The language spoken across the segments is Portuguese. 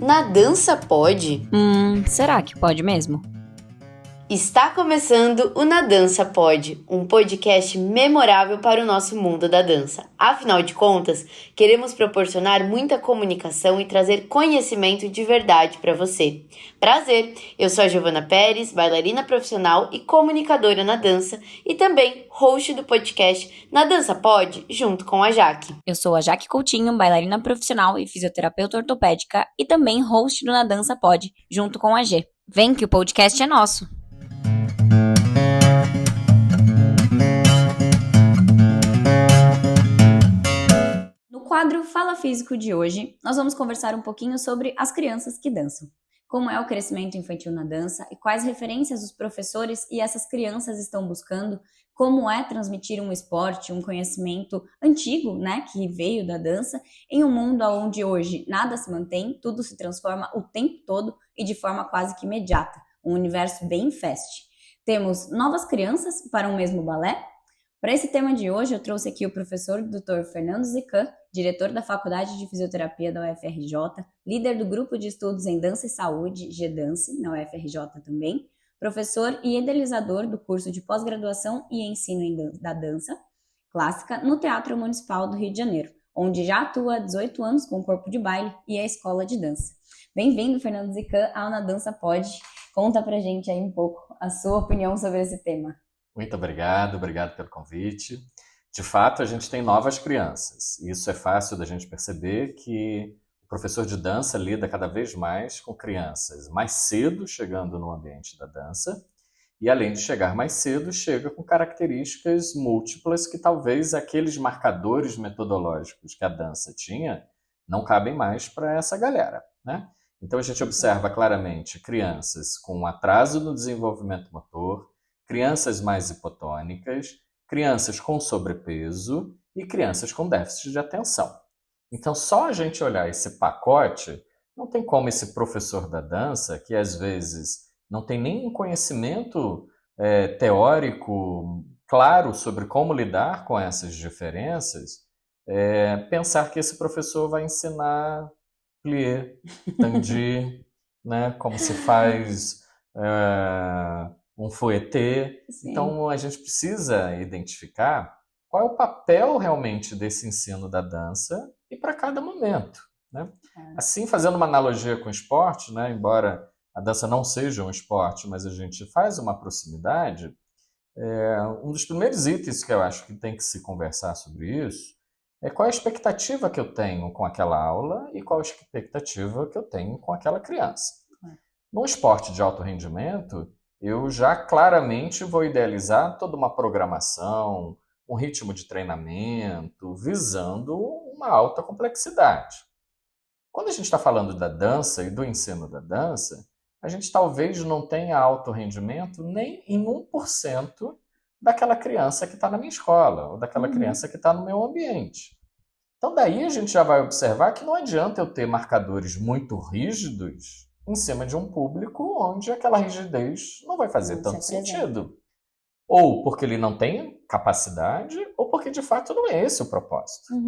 Na dança pode? Será que pode mesmo? Está começando o Na Dança Pode, um podcast memorável para o nosso mundo da dança. Afinal de contas, queremos proporcionar muita comunicação e trazer conhecimento de verdade para você. Prazer, eu sou a Giovana Pérez, bailarina profissional e comunicadora na dança e também host do podcast Na Dança Pode, junto com a Jaque. Eu sou a Jaque Coutinho, bailarina profissional e fisioterapeuta ortopédica e também host do Na Dança Pode, junto com a G. Vem que o podcast é nosso! No quadro Fala Físico de hoje, nós vamos conversar um pouquinho sobre as crianças que dançam. Como é o crescimento infantil na dança e quais referências os professores e essas crianças estão buscando, como é transmitir um esporte, um conhecimento antigo, que veio da dança, em um mundo onde hoje nada se mantém, tudo se transforma o tempo todo e de forma quase que imediata, um universo bem fast. Temos novas crianças para um mesmo balé? Para esse tema de hoje, eu trouxe aqui o professor Dr. Fernando Zican, diretor da Faculdade de Fisioterapia da UFRJ, líder do Grupo de Estudos em Dança e Saúde, GDance, na UFRJ também, professor e idealizador do curso de pós-graduação e ensino da dança clássica no Teatro Municipal do Rio de Janeiro, onde já atua há 18 anos com o corpo de baile e a escola de dança. Bem-vindo, Fernando Zican, ao Na Dança Pode. Conta pra gente aí um pouco a sua opinião sobre esse tema. Muito obrigado pelo convite. De fato, a gente tem novas crianças. Isso é fácil da gente perceber que o professor de dança lida cada vez mais com crianças mais cedo chegando no ambiente da dança e, além de chegar mais cedo, chega com características múltiplas que talvez aqueles marcadores metodológicos que a dança tinha não cabem mais para essa galera, né? Então, a gente observa claramente crianças com atraso no desenvolvimento motor, crianças mais hipotônicas, crianças com sobrepeso e crianças com déficit de atenção. Então, só a gente olhar esse pacote, não tem como esse professor da dança, que às vezes não tem nem conhecimento teórico claro sobre como lidar com essas diferenças, pensar que esse professor vai ensinar plié, tandi, como se faz um fouetté. Então, a gente precisa identificar qual é o papel realmente desse ensino da dança e para cada momento, né? Assim, fazendo uma analogia com o esporte, embora a dança não seja um esporte, mas a gente faz uma proximidade, um dos primeiros itens que eu acho que tem que se conversar sobre isso é qual a expectativa que eu tenho com aquela aula e qual a expectativa que eu tenho com aquela criança. No esporte de alto rendimento, eu já claramente vou idealizar toda uma programação, um ritmo de treinamento, visando uma alta complexidade. Quando a gente está falando da dança e do ensino da dança, a gente talvez não tenha alto rendimento nem em 1% daquela criança que está na minha escola, ou daquela criança que está no meu ambiente. Então, daí a gente já vai observar que não adianta eu ter marcadores muito rígidos em cima de um público onde aquela rigidez não vai fazer tanto sentido. Ou porque ele não tem capacidade, ou porque de fato não é esse o propósito. A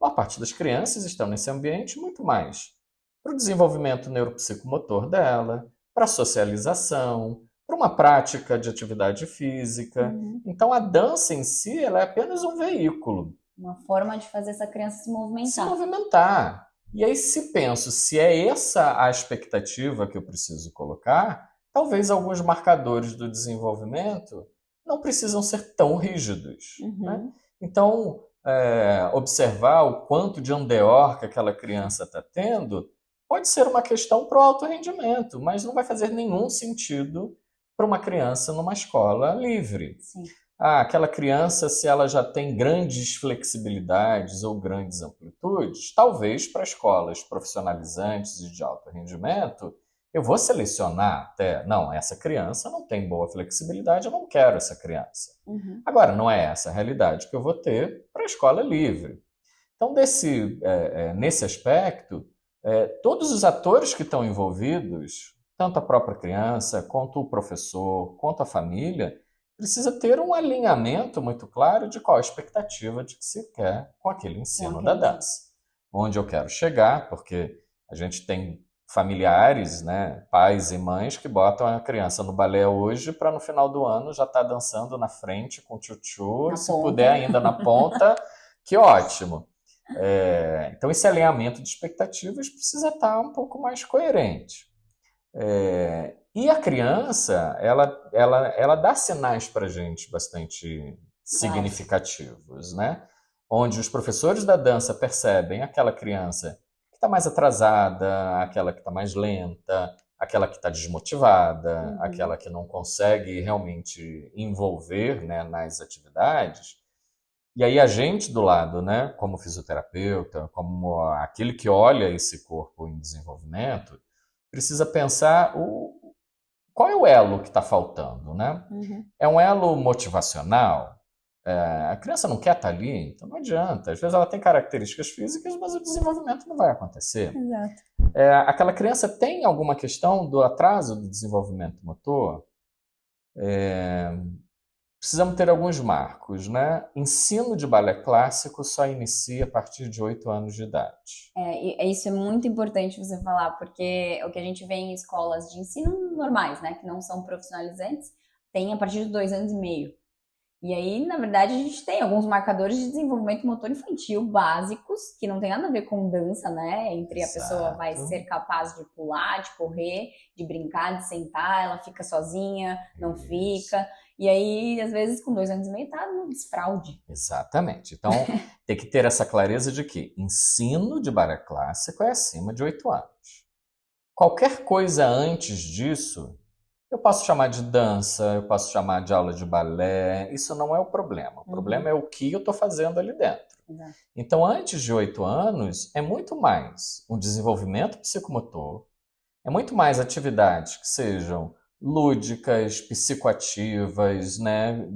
maior parte das crianças estão nesse ambiente muito mais para o desenvolvimento neuropsicomotor dela, para a socialização, para uma prática de atividade física. Então, a dança em si ela é apenas um veículo. Uma forma de fazer essa criança se movimentar. Se movimentar. E aí, se é essa a expectativa que eu preciso colocar, talvez alguns marcadores do desenvolvimento não precisam ser tão rígidos. Então, observar o quanto de andeor que aquela criança está tendo pode ser uma questão para o alto rendimento, mas não vai fazer nenhum sentido para uma criança numa escola livre. Sim. Aquela criança, se ela já tem grandes flexibilidades ou grandes amplitudes, talvez para escolas profissionalizantes e de alto rendimento, eu vou selecionar até, não, essa criança não tem boa flexibilidade, eu não quero essa criança. Agora, não é essa a realidade que eu vou ter para a escola livre. Então, nesse aspecto, todos os atores que estão envolvidos, tanto a própria criança, quanto o professor, quanto a família, precisa ter um alinhamento muito claro de qual a expectativa de que se quer com aquele ensino da dança. Onde eu quero chegar, porque a gente tem familiares, né, pais e mães que botam a criança no balé hoje para no final do ano já estar dançando na frente com o tchutchu, Na e se ponta. puder ainda na ponta, que ótimo. Então esse alinhamento de expectativas precisa estar um pouco mais coerente. E a criança, ela dá sinais para a gente bastante significativos, né? Onde os professores da dança percebem aquela criança que está mais atrasada, aquela que está mais lenta, aquela que está desmotivada, aquela que não consegue realmente envolver, né, nas atividades. E aí a gente do lado, né, como fisioterapeuta, como aquele que olha esse corpo em desenvolvimento, precisa pensar qual é o elo que está faltando, né? É um elo motivacional? A criança não quer estar ali, então não adianta. Às vezes ela tem características físicas, mas o desenvolvimento não vai acontecer. Exato. Aquela criança tem alguma questão do atraso do desenvolvimento motor? Precisamos ter alguns marcos, né? Ensino de balé clássico só inicia a partir de 8 anos de idade. Isso é muito importante você falar, porque o que a gente vê em escolas de ensino normais, né, que não são profissionalizantes, tem a partir de 2 anos e meio. E aí, na verdade, a gente tem alguns marcadores de desenvolvimento motor infantil básicos, que não tem nada a ver com dança, né? Entre a pessoa vai ser capaz de pular, de correr, de brincar, de sentar, ela fica sozinha, não fica. E aí, às vezes, com 2 anos e meio, tá no desfraude. Exatamente. Então, tem que ter essa clareza de que ensino de balé clássico é acima de 8 anos. Qualquer coisa antes disso, eu posso chamar de dança, eu posso chamar de aula de balé, isso não é o problema. O problema é o que eu estou fazendo ali dentro. Exato. Então, antes de 8 anos, é muito mais um desenvolvimento psicomotor, é muito mais atividades que sejam lúdicas, psicoativas, né,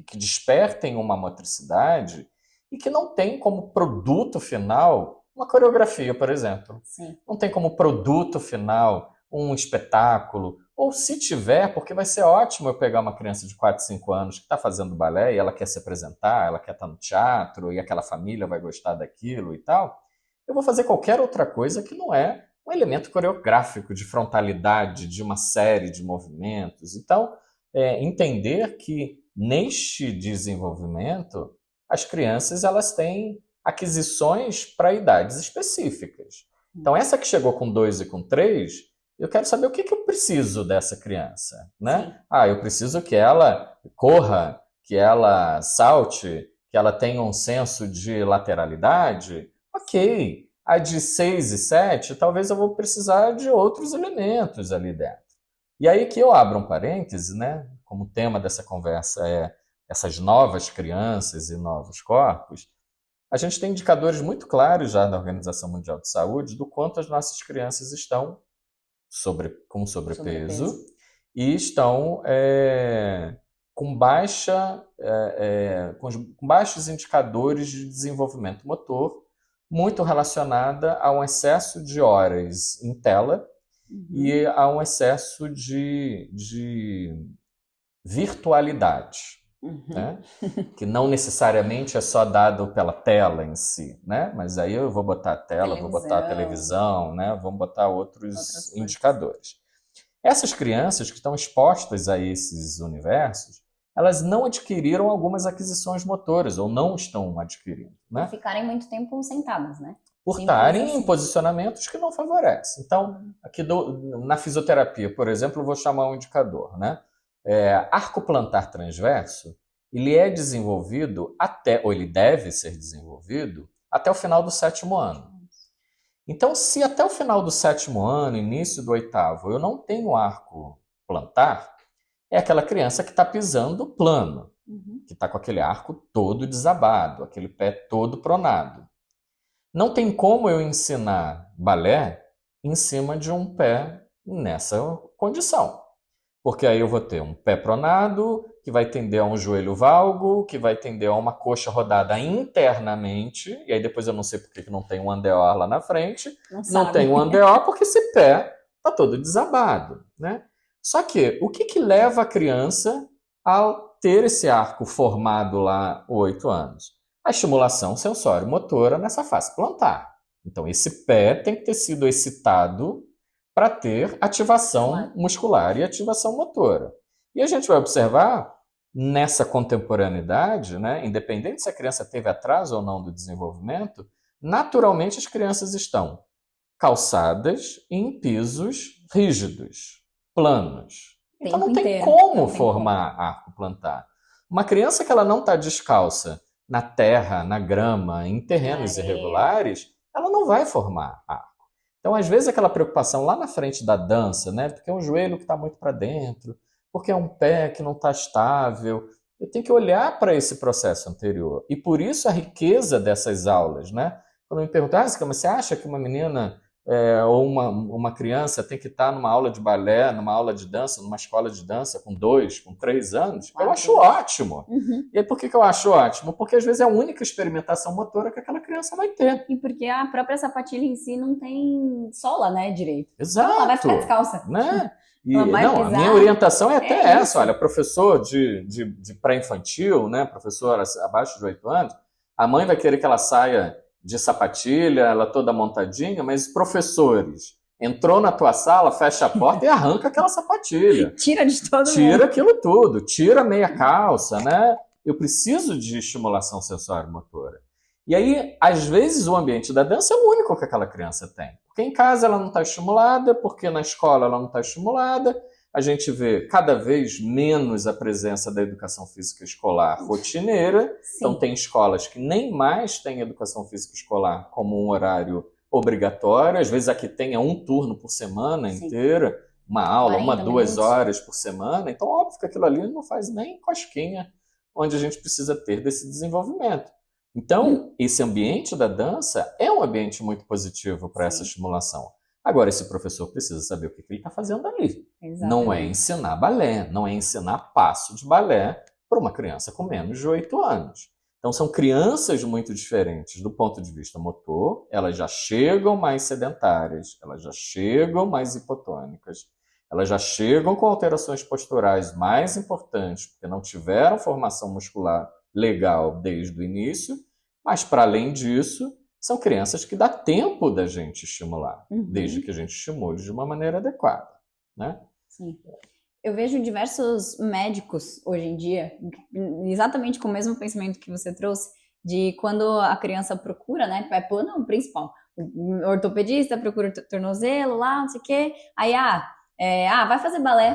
que despertem uma motricidade e que não tem como produto final uma coreografia, por exemplo. Sim. Não tem como produto final um espetáculo, ou se tiver, porque vai ser ótimo eu pegar uma criança de 4, 5 anos que está fazendo balé e ela quer se apresentar, ela quer estar no teatro e aquela família vai gostar daquilo e tal, eu vou fazer qualquer outra coisa que não é um elemento coreográfico de frontalidade, de uma série de movimentos. Então, entender que neste desenvolvimento as crianças elas têm aquisições para idades específicas. Então, essa que chegou com 2 e com 3, eu quero saber o que eu preciso dessa criança, né? Eu preciso que ela corra, que ela salte, que ela tenha um senso de lateralidade. Ok. A de 6 e 7, talvez eu vou precisar de outros elementos ali dentro. E aí que eu abro um parêntese, né? Como o tema dessa conversa é essas novas crianças e novos corpos, a gente tem indicadores muito claros já da Organização Mundial de Saúde do quanto as nossas crianças estão com sobrepeso e estão com baixos indicadores de desenvolvimento motor, muito relacionada a um excesso de horas em tela e a um excesso de virtualidade. Né? Que não necessariamente é só dado pela tela em si, né? Mas aí eu vou botar a tela, vou botar a televisão, né? Vamos botar outros indicadores. Essas crianças que estão expostas a esses universos, elas não adquiriram algumas aquisições motoras, ou não estão adquirindo. Né? Por ficarem muito tempo sentadas, né? Por estarem em posicionamentos que não favorecem. Então, aqui na fisioterapia, por exemplo, eu vou chamar um indicador, né? Arco plantar transverso, ele é desenvolvido ou ele deve ser desenvolvido até o final do 7º ano. Então, se até o final do 7º ano, início do 8º, eu não tenho arco plantar, é aquela criança que está pisando plano, que está com aquele arco todo desabado, aquele pé todo pronado. Não tem como eu ensinar balé em cima de um pé nessa condição. Porque aí eu vou ter um pé pronado, que vai tender a um joelho valgo, que vai tender a uma coxa rodada internamente, e aí depois eu não sei por que não tem um andeor lá na frente. Não tem um andeor porque esse pé está todo desabado, né? Só que o que leva a criança a ter esse arco formado lá 8 anos? A estimulação sensório-motora nessa face plantar. Então esse pé tem que ter sido excitado para ter ativação muscular e ativação motora. E a gente vai observar nessa contemporaneidade, né, independente se a criança teve atraso ou não do desenvolvimento, naturalmente as crianças estão calçadas em pisos rígidos, planos. Então não tem como formar arco plantar. Uma criança que ela não está descalça na terra, na grama, em terrenos irregulares, ela não vai formar arco. Então, às vezes, aquela preocupação lá na frente da dança, né? Porque é um joelho que está muito para dentro, porque é um pé que não está estável. Eu tenho que olhar para esse processo anterior. E por isso a riqueza dessas aulas, né? Quando me perguntam, mas você acha que uma menina ou uma criança tem que estar numa aula de balé, numa aula de dança, numa escola de dança com 2, com 3 anos? Eu acho ótimo. E aí, por que eu acho ótimo? Porque às vezes é a única experimentação motora que aquela criança vai ter. E porque a própria sapatilha em si não tem sola, né, direito. Exato. Então ela vai ficar descalça. Né? E, a minha orientação é até essa. Olha, professor de pré-infantil, né, professor abaixo de 8 anos, a mãe vai querer que ela saia de sapatilha, ela toda montadinha, mas professores, entrou na tua sala, fecha a porta e arranca aquela sapatilha. Tira de todo mundo. Tira aquilo tudo, tira a meia calça, né? Eu preciso de estimulação sensório-motora. E aí, às vezes, o ambiente da dança é o único que aquela criança tem. Porque em casa ela não está estimulada, porque na escola ela não está estimulada. A gente vê cada vez menos a presença da educação física escolar rotineira. Sim. Então, tem escolas que nem mais têm educação física escolar como um horário obrigatório. Às vezes, aqui tem um turno por semana inteira, uma aula, 2 horas por semana. Então, óbvio que aquilo ali não faz nem cosquinha onde a gente precisa ter desse desenvolvimento. Então, esse ambiente da dança é um ambiente muito positivo para essa estimulação. Agora, esse professor precisa saber o que ele está fazendo ali. Exatamente. Não é ensinar balé, não é ensinar passo de balé para uma criança com menos de 8 anos. Então, são crianças muito diferentes do ponto de vista motor, elas já chegam mais sedentárias, elas já chegam mais hipotônicas, elas já chegam com alterações posturais mais importantes, porque não tiveram formação muscular legal desde o início, mas, para além disso, são crianças que dá tempo da gente estimular, desde que a gente estimule de uma maneira adequada, né? Sim. Eu vejo diversos médicos hoje em dia, exatamente com o mesmo pensamento que você trouxe, de quando a criança procura, né? É plano principal. O ortopedista procura o tornozelo lá, não sei o quê. Aí, vai fazer balé.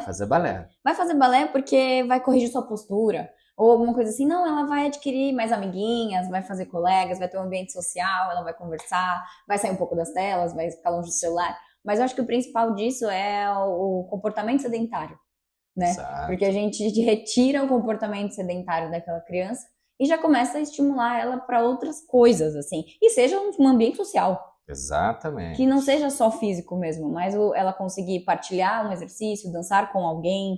Vai fazer balé porque vai corrigir sua postura. Ou alguma coisa assim, não, ela vai adquirir mais amiguinhas, vai fazer colegas, vai ter um ambiente social, ela vai conversar, vai sair um pouco das telas, vai ficar longe do celular. Mas eu acho que o principal disso é o comportamento sedentário, né? Exato. Porque a gente retira o comportamento sedentário daquela criança e já começa a estimular ela para outras coisas, assim. E seja um ambiente social. Exatamente. Que não seja só físico mesmo, mas ela conseguir partilhar um exercício, dançar com alguém,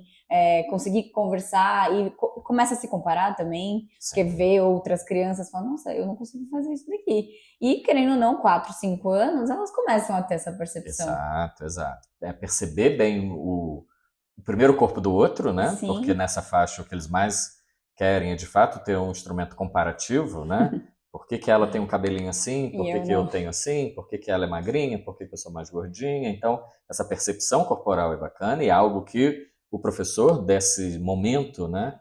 conseguir conversar e começa a se comparar também, porque vê outras crianças falando, nossa, eu não consigo fazer isso daqui. E querendo ou não, 4, 5 anos, elas começam a ter essa percepção. Exato. Perceber bem o primeiro corpo do outro, né? Sim. Porque nessa faixa o que eles mais querem é de fato ter um instrumento comparativo, né? Por que ela tem um cabelinho assim? Por que eu tenho assim? Por que ela é magrinha? Por que eu sou mais gordinha? Então, essa percepção corporal é bacana e é algo que o professor desse momento, né,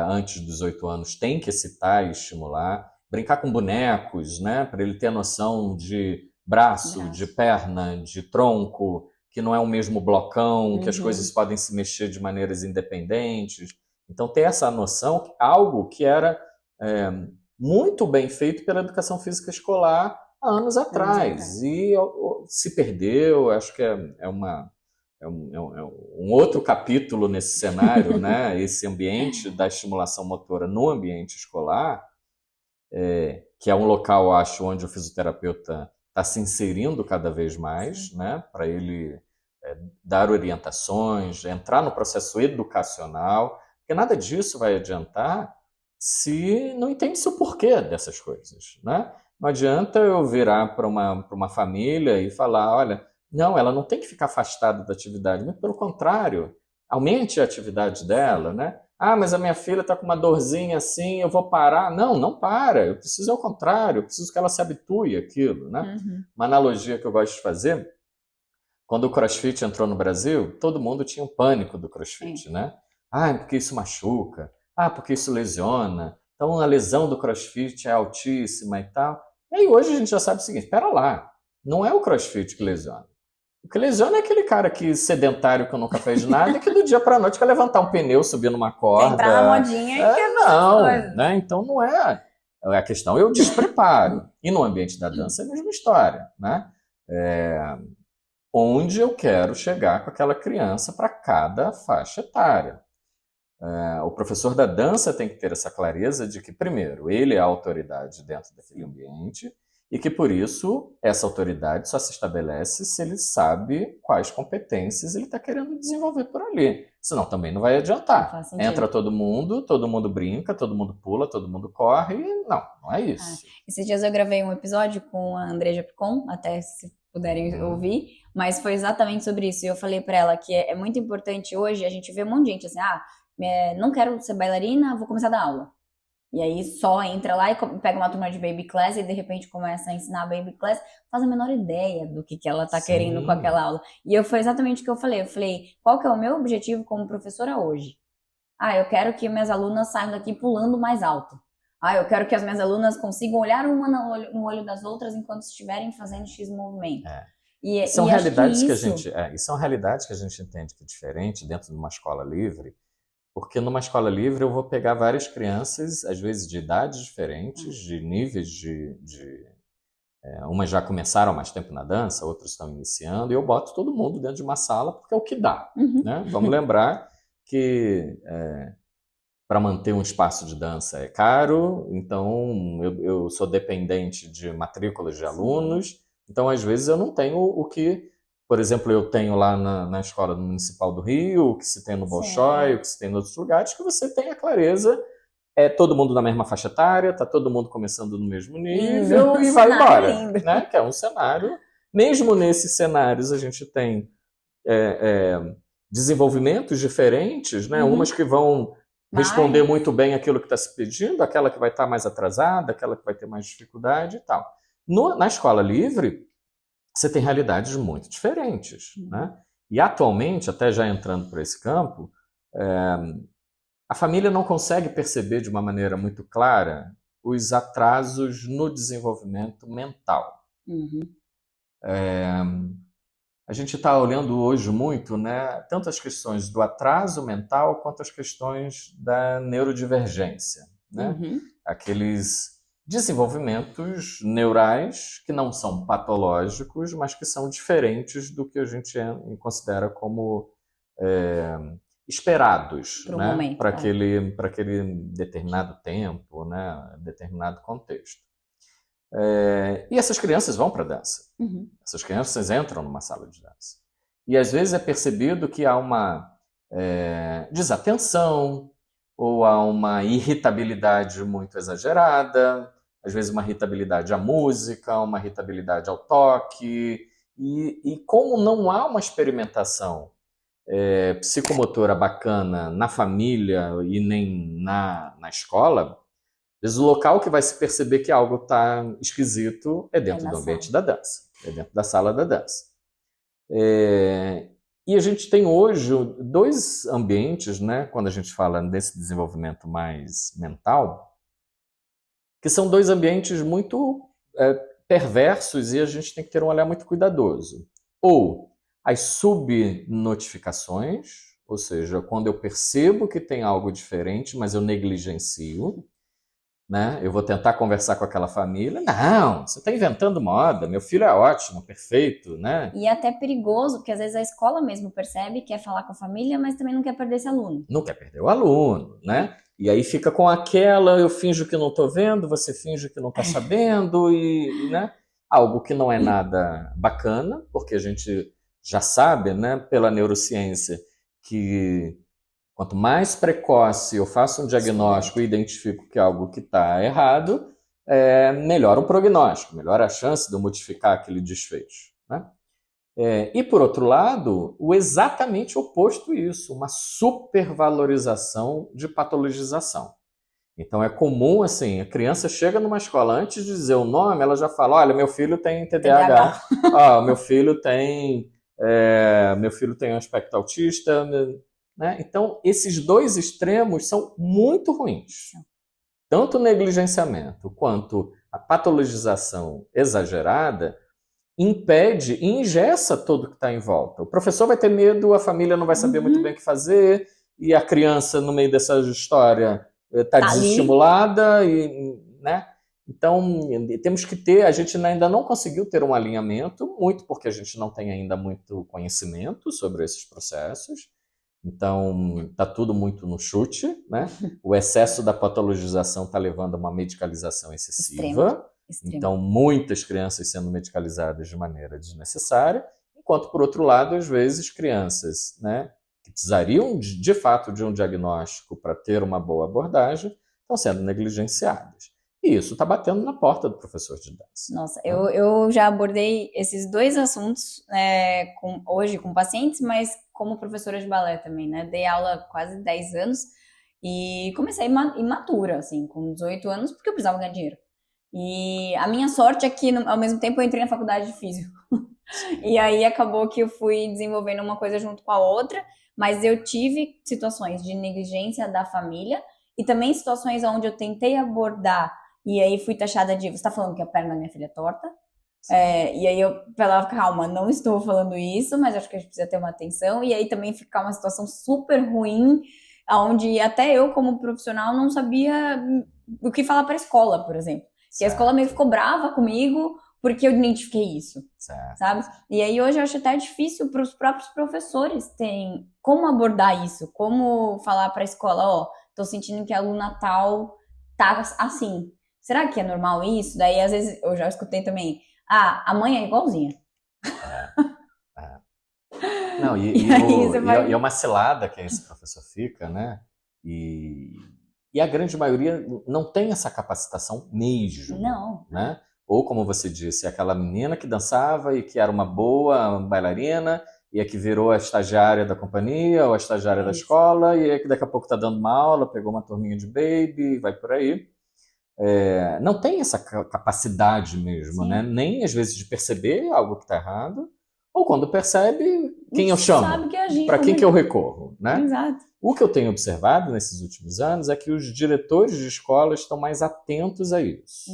antes dos 8 anos, tem que excitar e estimular. Brincar com bonecos, né, para ele ter a noção de braço, de perna, de tronco, que não é o mesmo blocão, que as coisas podem se mexer de maneiras independentes. Então, ter essa noção, algo que era muito bem feito pela educação física escolar há anos atrás. E se perdeu, acho que é um outro capítulo nesse cenário, né? Esse ambiente da estimulação motora no ambiente escolar, que é um local, acho, onde o fisioterapeuta está se inserindo cada vez mais, né? Para ele dar orientações, entrar no processo educacional, porque nada disso vai adiantar se não entende-se o porquê dessas coisas, né? Não adianta eu virar para uma família e falar, olha, não, ela não tem que ficar afastada da atividade, muito pelo contrário, aumente a atividade dela, né? Mas a minha filha está com uma dorzinha assim, eu vou parar. Não para, eu preciso ao contrário, eu preciso que ela se habitue àquilo, né? Uma analogia que eu gosto de fazer, quando o CrossFit entrou no Brasil, todo mundo tinha um pânico do CrossFit, né? Ah, porque isso machuca. Ah, porque isso lesiona. Então a lesão do CrossFit é altíssima e tal. E aí hoje a gente já sabe o seguinte, espera lá, não é o CrossFit que lesiona. O que lesiona é aquele cara que sedentário que nunca fez nada e que do dia para a noite quer levantar um pneu, subir numa corda. Quer entrar na modinha e quer não, né? Então não é a questão, eu despreparo. E no ambiente da dança é a mesma história, né? Onde eu quero chegar com aquela criança para cada faixa etária. O professor da dança tem que ter essa clareza de que, primeiro, ele é a autoridade dentro daquele ambiente e que, por isso, essa autoridade só se estabelece se ele sabe quais competências ele está querendo desenvolver por ali. Senão também não vai adiantar. Entra todo mundo brinca, todo mundo pula, todo mundo corre. E não é isso. Esses dias eu gravei um episódio com a Andreja Picon, até se puderem ouvir, mas foi exatamente sobre isso. E eu falei para ela que é muito importante hoje, a gente vê um monte de gente assim, não quero ser bailarina, vou começar a dar aula. E aí só entra lá e pega uma turma de baby class e de repente começa a ensinar baby class, faz a menor ideia do que ela tá querendo com aquela aula. E foi exatamente o que eu falei. Eu falei, qual que é o meu objetivo como professora hoje? Eu quero que minhas alunas saiam daqui pulando mais alto. Eu quero que as minhas alunas consigam olhar uma no olho das outras enquanto estiverem fazendo X movimento. São realidades são realidades que a gente entende que é diferente dentro de uma escola livre. Porque numa escola livre eu vou pegar várias crianças, às vezes de idades diferentes, de níveis umas já começaram há mais tempo na dança, outras estão iniciando, e eu boto todo mundo dentro de uma sala porque é o que dá. Né? Vamos lembrar que para manter um espaço de dança é caro, então eu sou dependente de matrículas de alunos, então às vezes eu não tenho o que... Por exemplo, eu tenho lá na Escola Municipal do Rio, o que se tem no Bolshoi, o que se tem em outros lugares, que você tem a clareza, todo mundo na mesma faixa etária, está todo mundo começando no mesmo nível e vai embora. Né? Que é um cenário. Mesmo nesses cenários a gente tem desenvolvimentos diferentes, né? Umas que vão responder muito bem aquilo que está se pedindo, aquela que vai estar mais atrasada, aquela que vai ter mais dificuldade e tal. Na escola livre, você tem realidades muito diferentes. Né? E atualmente, até já entrando por esse campo, a família não consegue perceber de uma maneira muito clara os atrasos no desenvolvimento mental. A gente está olhando hoje muito, né, tanto as questões do atraso mental quanto as questões da neurodivergência. Né? Aqueles desenvolvimentos neurais que não são patológicos, mas que são diferentes do que a gente considera como esperados, né, para aquele determinado tempo, né, determinado contexto. E essas crianças vão para a dança. Essas crianças entram numa sala de dança. E às vezes é percebido que há uma desatenção, ou há uma irritabilidade muito exagerada, às vezes uma irritabilidade à música, uma irritabilidade ao toque, e como não há uma experimentação psicomotora bacana na família e nem na escola, às vezes o local que vai se perceber que algo está esquisito é dentro do ambiente da dança, é dentro da sala da dança. E a gente tem hoje dois ambientes, né, quando a gente fala desse desenvolvimento mais mental, que são dois ambientes muito perversos e a gente tem que ter um olhar muito cuidadoso. Ou as subnotificações, ou seja, quando eu percebo que tem algo diferente, mas eu negligencio, né? Eu vou tentar conversar com aquela família. Não, você está inventando moda, meu filho é ótimo, perfeito, né? E é até perigoso, porque às vezes a escola mesmo percebe, quer falar com a família, mas também não quer perder esse aluno. Não quer perder o aluno, né? E aí fica com aquela, eu finjo que não estou vendo, você finge que não está sabendo, né? Algo que não é nada bacana, porque a gente já sabe, né, pela neurociência, que quanto mais precoce eu faço um diagnóstico e identifico que é algo que está errado, melhora o prognóstico, melhora a chance de eu modificar aquele desfecho. Né? E, por outro lado, o exatamente oposto isso, uma supervalorização de patologização. Então, é comum, assim, a criança chega numa escola, antes de dizer o nome, ela já fala, olha, meu filho tem TDAH, meu filho tem meu filho tem um aspecto autista, né? Então, esses dois extremos são muito ruins. Tanto o negligenciamento quanto a patologização exagerada impede e engessa tudo que está em volta. O professor vai ter medo, a família não vai saber muito bem o que fazer, e a criança, no meio dessa história, está desestimulada, né? Então, temos que ter, a gente ainda não conseguiu ter um alinhamento, muito porque a gente não tem ainda muito conhecimento sobre esses processos. Então, está tudo muito no chute, né? O excesso da patologização está levando a uma medicalização excessiva. Extremo. Então, muitas crianças sendo medicalizadas de maneira desnecessária, enquanto, por outro lado, às vezes, crianças, né, que precisariam, de fato, de um diagnóstico para ter uma boa abordagem, estão sendo negligenciadas. E isso está batendo na porta do professor de dança. Nossa, eu já abordei esses dois assuntos hoje com pacientes, mas como professora de balé também, né? Dei aula há quase 10 anos e comecei imatura, assim, com 18 anos, porque eu precisava ganhar dinheiro. E a minha sorte é que, ao mesmo tempo, eu entrei na faculdade de físico. E aí acabou que eu fui desenvolvendo uma coisa junto com a outra, mas eu tive situações de negligência da família e também situações onde eu tentei abordar e aí fui taxada de, você está falando que a perna da minha filha é torta? E aí eu falava, calma, não estou falando isso, mas acho que a gente precisa ter uma atenção. E aí também ficar uma situação super ruim, onde até eu, como profissional, não sabia o que falar para a escola, por exemplo. Que a escola meio ficou brava comigo porque eu identifiquei isso, sabe? E aí hoje eu acho até difícil para os próprios professores terem como abordar isso, como falar para a escola, tô sentindo que a aluna tal tá assim. Será que é normal isso? Daí, às vezes, eu já escutei também, a mãe é igualzinha. Não, e é uma cilada que esse professor fica, né? E a grande maioria não tem essa capacitação mesmo. Não. Né? Ou, como você disse, aquela menina que dançava e que era uma boa bailarina, e é que virou a estagiária da companhia, ou a estagiária da escola, e é que daqui a pouco está dando uma aula, pegou uma turminha de baby, vai por aí. Não tem essa capacidade mesmo, né? Nem às vezes de perceber algo que está errado, ou quando percebe, quem eu chamo? Para quem que eu recorro, né? Exato. O que eu tenho observado nesses últimos anos é que os diretores de escola estão mais atentos a isso.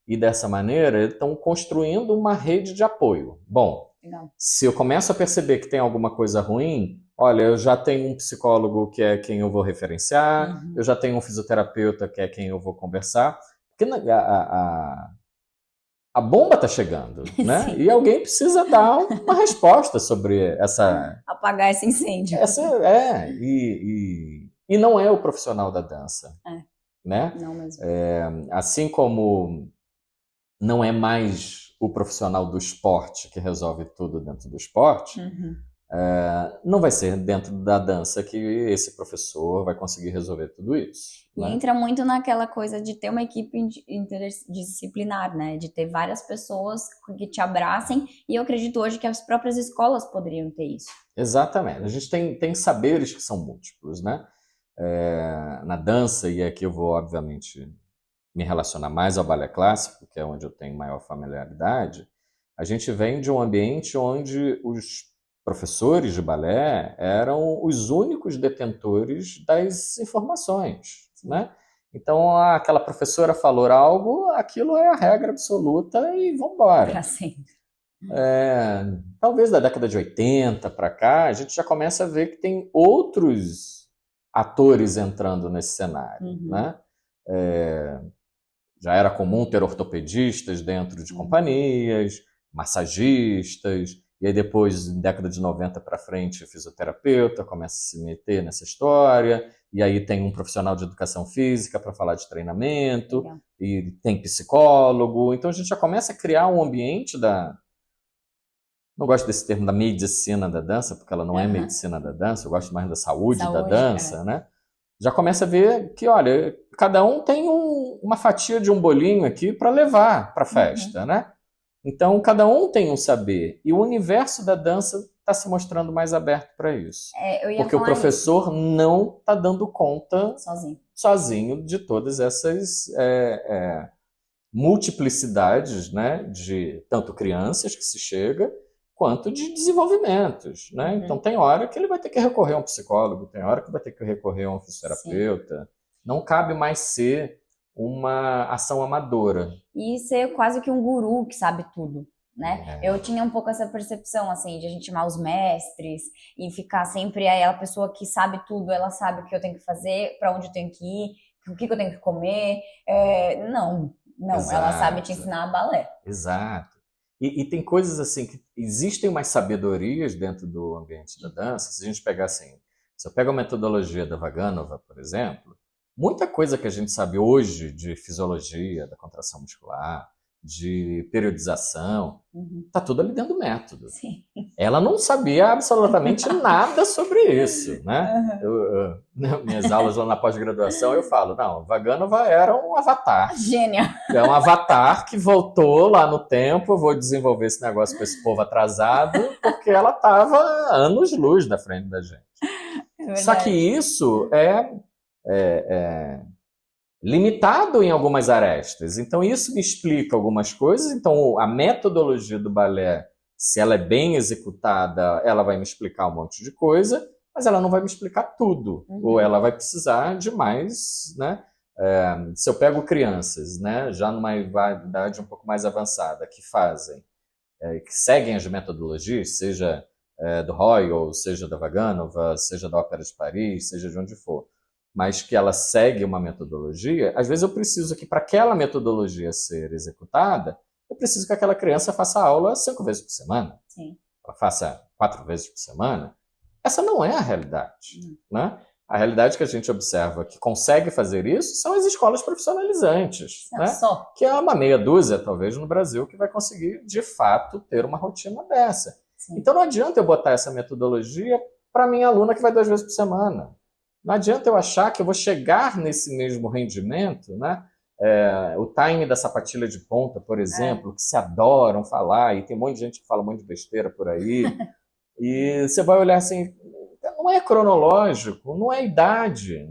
E dessa maneira estão construindo uma rede de apoio. Bom, se eu começo a perceber que tem alguma coisa ruim, olha, eu já tenho um psicólogo que é quem eu vou referenciar, eu já tenho um fisioterapeuta que é quem eu vou conversar, porque a bomba está chegando, né? E alguém precisa dar uma resposta sobre essa... Apagar esse incêndio. E não é o profissional da dança, né? Não mesmo. Assim como não é mais o profissional do esporte que resolve tudo dentro do esporte, não vai ser dentro da dança que esse professor vai conseguir resolver tudo isso. E né? entra muito naquela coisa de ter uma equipe interdisciplinar, né? De ter várias pessoas que te abracem, e eu acredito hoje que as próprias escolas poderiam ter isso. Exatamente. A gente tem saberes que são múltiplos, né? Na dança, e aqui eu vou, obviamente, me relacionar mais ao balé clássico, que é onde eu tenho maior familiaridade, a gente vem de um ambiente onde os professores de balé eram os únicos detentores das informações, né? Então, aquela professora falou algo, aquilo é a regra absoluta e vamos embora. Pra sempre. Talvez da década de 80 para cá, a gente já começa a ver que tem outros atores entrando nesse cenário, né? Já era comum ter ortopedistas dentro de companhias, massagistas, e aí depois, em década de 90 para frente, fisioterapeuta começa a se meter nessa história, e aí tem um profissional de educação física para falar de treinamento, e tem psicólogo, então a gente já começa a criar um ambiente não gosto desse termo da medicina da dança, porque ela não é medicina da dança, eu gosto mais da saúde da dança, né? Já começa a ver que, olha, cada um tem uma fatia de um bolinho aqui para levar para a festa, né? Então, cada um tem um saber. E o universo da dança está se mostrando mais aberto para isso. Porque o professor não está dando conta sozinho de todas essas multiplicidades, né, de tanto crianças que se chega, quanto de desenvolvimentos, né? Então tem hora que ele vai ter que recorrer a um psicólogo, tem hora que vai ter que recorrer a um fisioterapeuta. Não cabe mais ser uma ação amadora. E ser quase que um guru que sabe tudo, né? Eu tinha um pouco essa percepção, assim, de a gente chamar os mestres e ficar sempre aquela pessoa que sabe tudo, ela sabe o que eu tenho que fazer, para onde eu tenho que ir, o que eu tenho que comer. Não, Exato. Ela sabe te ensinar balé. Exato. E tem coisas assim que existem umas sabedorias dentro do ambiente da dança. Se a gente pegar assim, se eu pego a metodologia da Vaganova, por exemplo, muita coisa que a gente sabe hoje de fisiologia, da contração muscular, de periodização, tá tudo ali dentro do método. Sim. Ela não sabia absolutamente nada sobre isso, né? Minhas aulas lá na pós-graduação eu falo, não, Vaganova era um avatar. Gênia. É um avatar que voltou lá no tempo, eu vou desenvolver esse negócio com esse povo atrasado, porque ela estava anos-luz da frente da gente. Só que isso é limitado em algumas arestas. Então, isso me explica algumas coisas. Então, a metodologia do balé, se ela é bem executada, ela vai me explicar um monte de coisa, mas ela não vai me explicar tudo. Ou ela vai precisar de mais, né? Se eu pego crianças, né, já numa idade um pouco mais avançada, que fazem, que seguem as metodologias, seja do Royal, seja da Vaganova, seja da Ópera de Paris, seja de onde for, mas que ela segue uma metodologia, às vezes eu preciso que para aquela metodologia ser executada, eu preciso que aquela criança faça aula 5 vezes por semana. Sim. Ela faça 4 vezes por semana. Essa não é a realidade, né? A realidade que a gente observa que consegue fazer isso são as escolas profissionalizantes, né? Só. Que é uma meia dúzia, talvez, no Brasil, que vai conseguir, de fato, ter uma rotina dessa. Sim. Então não adianta eu botar essa metodologia para minha aluna que vai 2 vezes por semana. Não adianta eu achar que eu vou chegar nesse mesmo rendimento, né? O time da sapatilha de ponta, por exemplo, que se adoram falar, e tem um monte de gente que fala um monte de besteira por aí, e você vai olhar assim, não é cronológico, não é idade,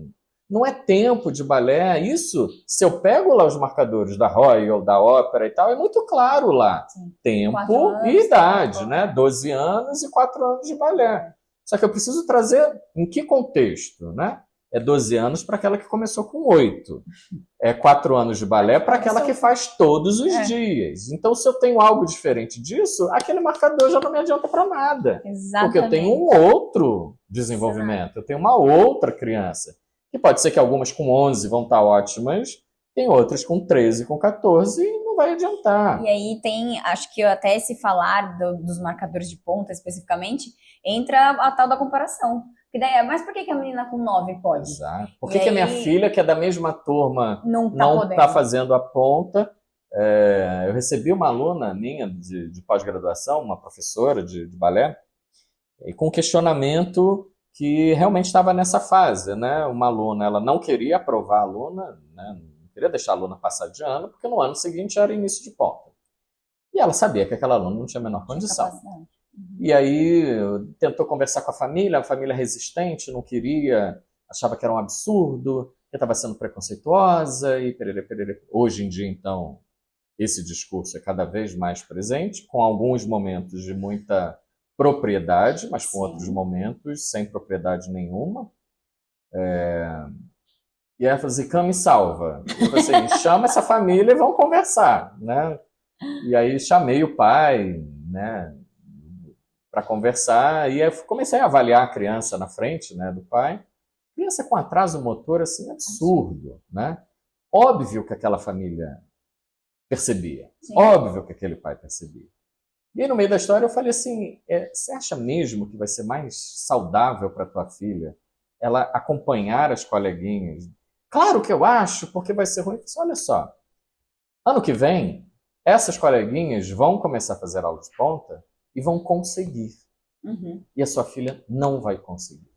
não é tempo de balé. Isso, se eu pego lá os marcadores da Royal, da Ópera e tal, é muito claro lá. Sim. Tempo e idade, né? 12 anos e 4 anos de balé. Só que eu preciso trazer em que contexto, né? É 12 anos para aquela que começou com 8. É 4 anos de balé para aquela que faz todos os dias. Então, se eu tenho algo diferente disso, aquele marcador já não me adianta para nada. Exatamente. Porque eu tenho um outro desenvolvimento. Eu tenho uma outra criança. Que pode ser que algumas com 11 vão estar ótimas, tem outras com 13, com 14 e não vai adiantar. E aí tem, acho que até se falar dos marcadores de ponta especificamente, entra a tal da comparação. Porque daí mas por que a menina com 9 pode? Exato. Por que a minha filha, que é da mesma turma, não podendo? Está fazendo a ponta? Eu recebi uma aluna minha de pós-graduação, uma professora de balé, e com questionamento que realmente estava nessa fase, né? Uma aluna, ela não queria aprovar a aluna, né? Não queria deixar a aluna passar de ano, porque no ano seguinte era início de ponta. E ela sabia que aquela aluna não tinha a menor condição. E aí tentou conversar com a família resistente, não queria, achava que era um absurdo, que estava sendo preconceituosa e perere, perere. Hoje em dia, então, esse discurso é cada vez mais presente, com alguns momentos de muita propriedade, mas com outros momentos sem propriedade nenhuma. E ela falou assim, Cam, me salva. Eu falei assim, chama essa família e vão conversar, né? E aí chamei o pai, né, para conversar, e aí comecei a avaliar a criança na frente, né, do pai. Criança com atraso motor, assim, absurdo, né? Óbvio que aquela família percebia. Sim. Óbvio que aquele pai percebia. E aí, no meio da história, eu falei assim, você acha mesmo que vai ser mais saudável para tua filha ela acompanhar as coleguinhas? Claro que eu acho, porque vai ser ruim. Eu disse, olha só, ano que vem, essas coleguinhas vão começar a fazer aula de ponta e vão conseguir. E a sua filha não vai conseguir.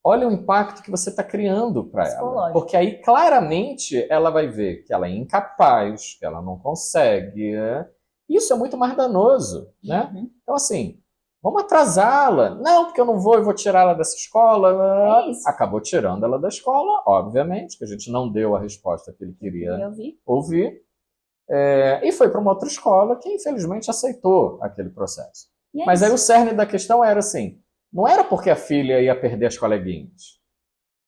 Olha o impacto que você está criando para ela. Porque aí, claramente, ela vai ver que ela é incapaz, que ela não consegue. Isso é muito mais danoso, né? Então, assim, vamos atrasá-la. Não, porque eu não vou, eu vou tirá-la dessa escola. Acabou tirando ela da escola, obviamente, que a gente não deu a resposta que ele queria ouvir. E foi para uma outra escola que, infelizmente, aceitou aquele processo. Mas aí o cerne da questão era assim, não era porque a filha ia perder as coleguinhas,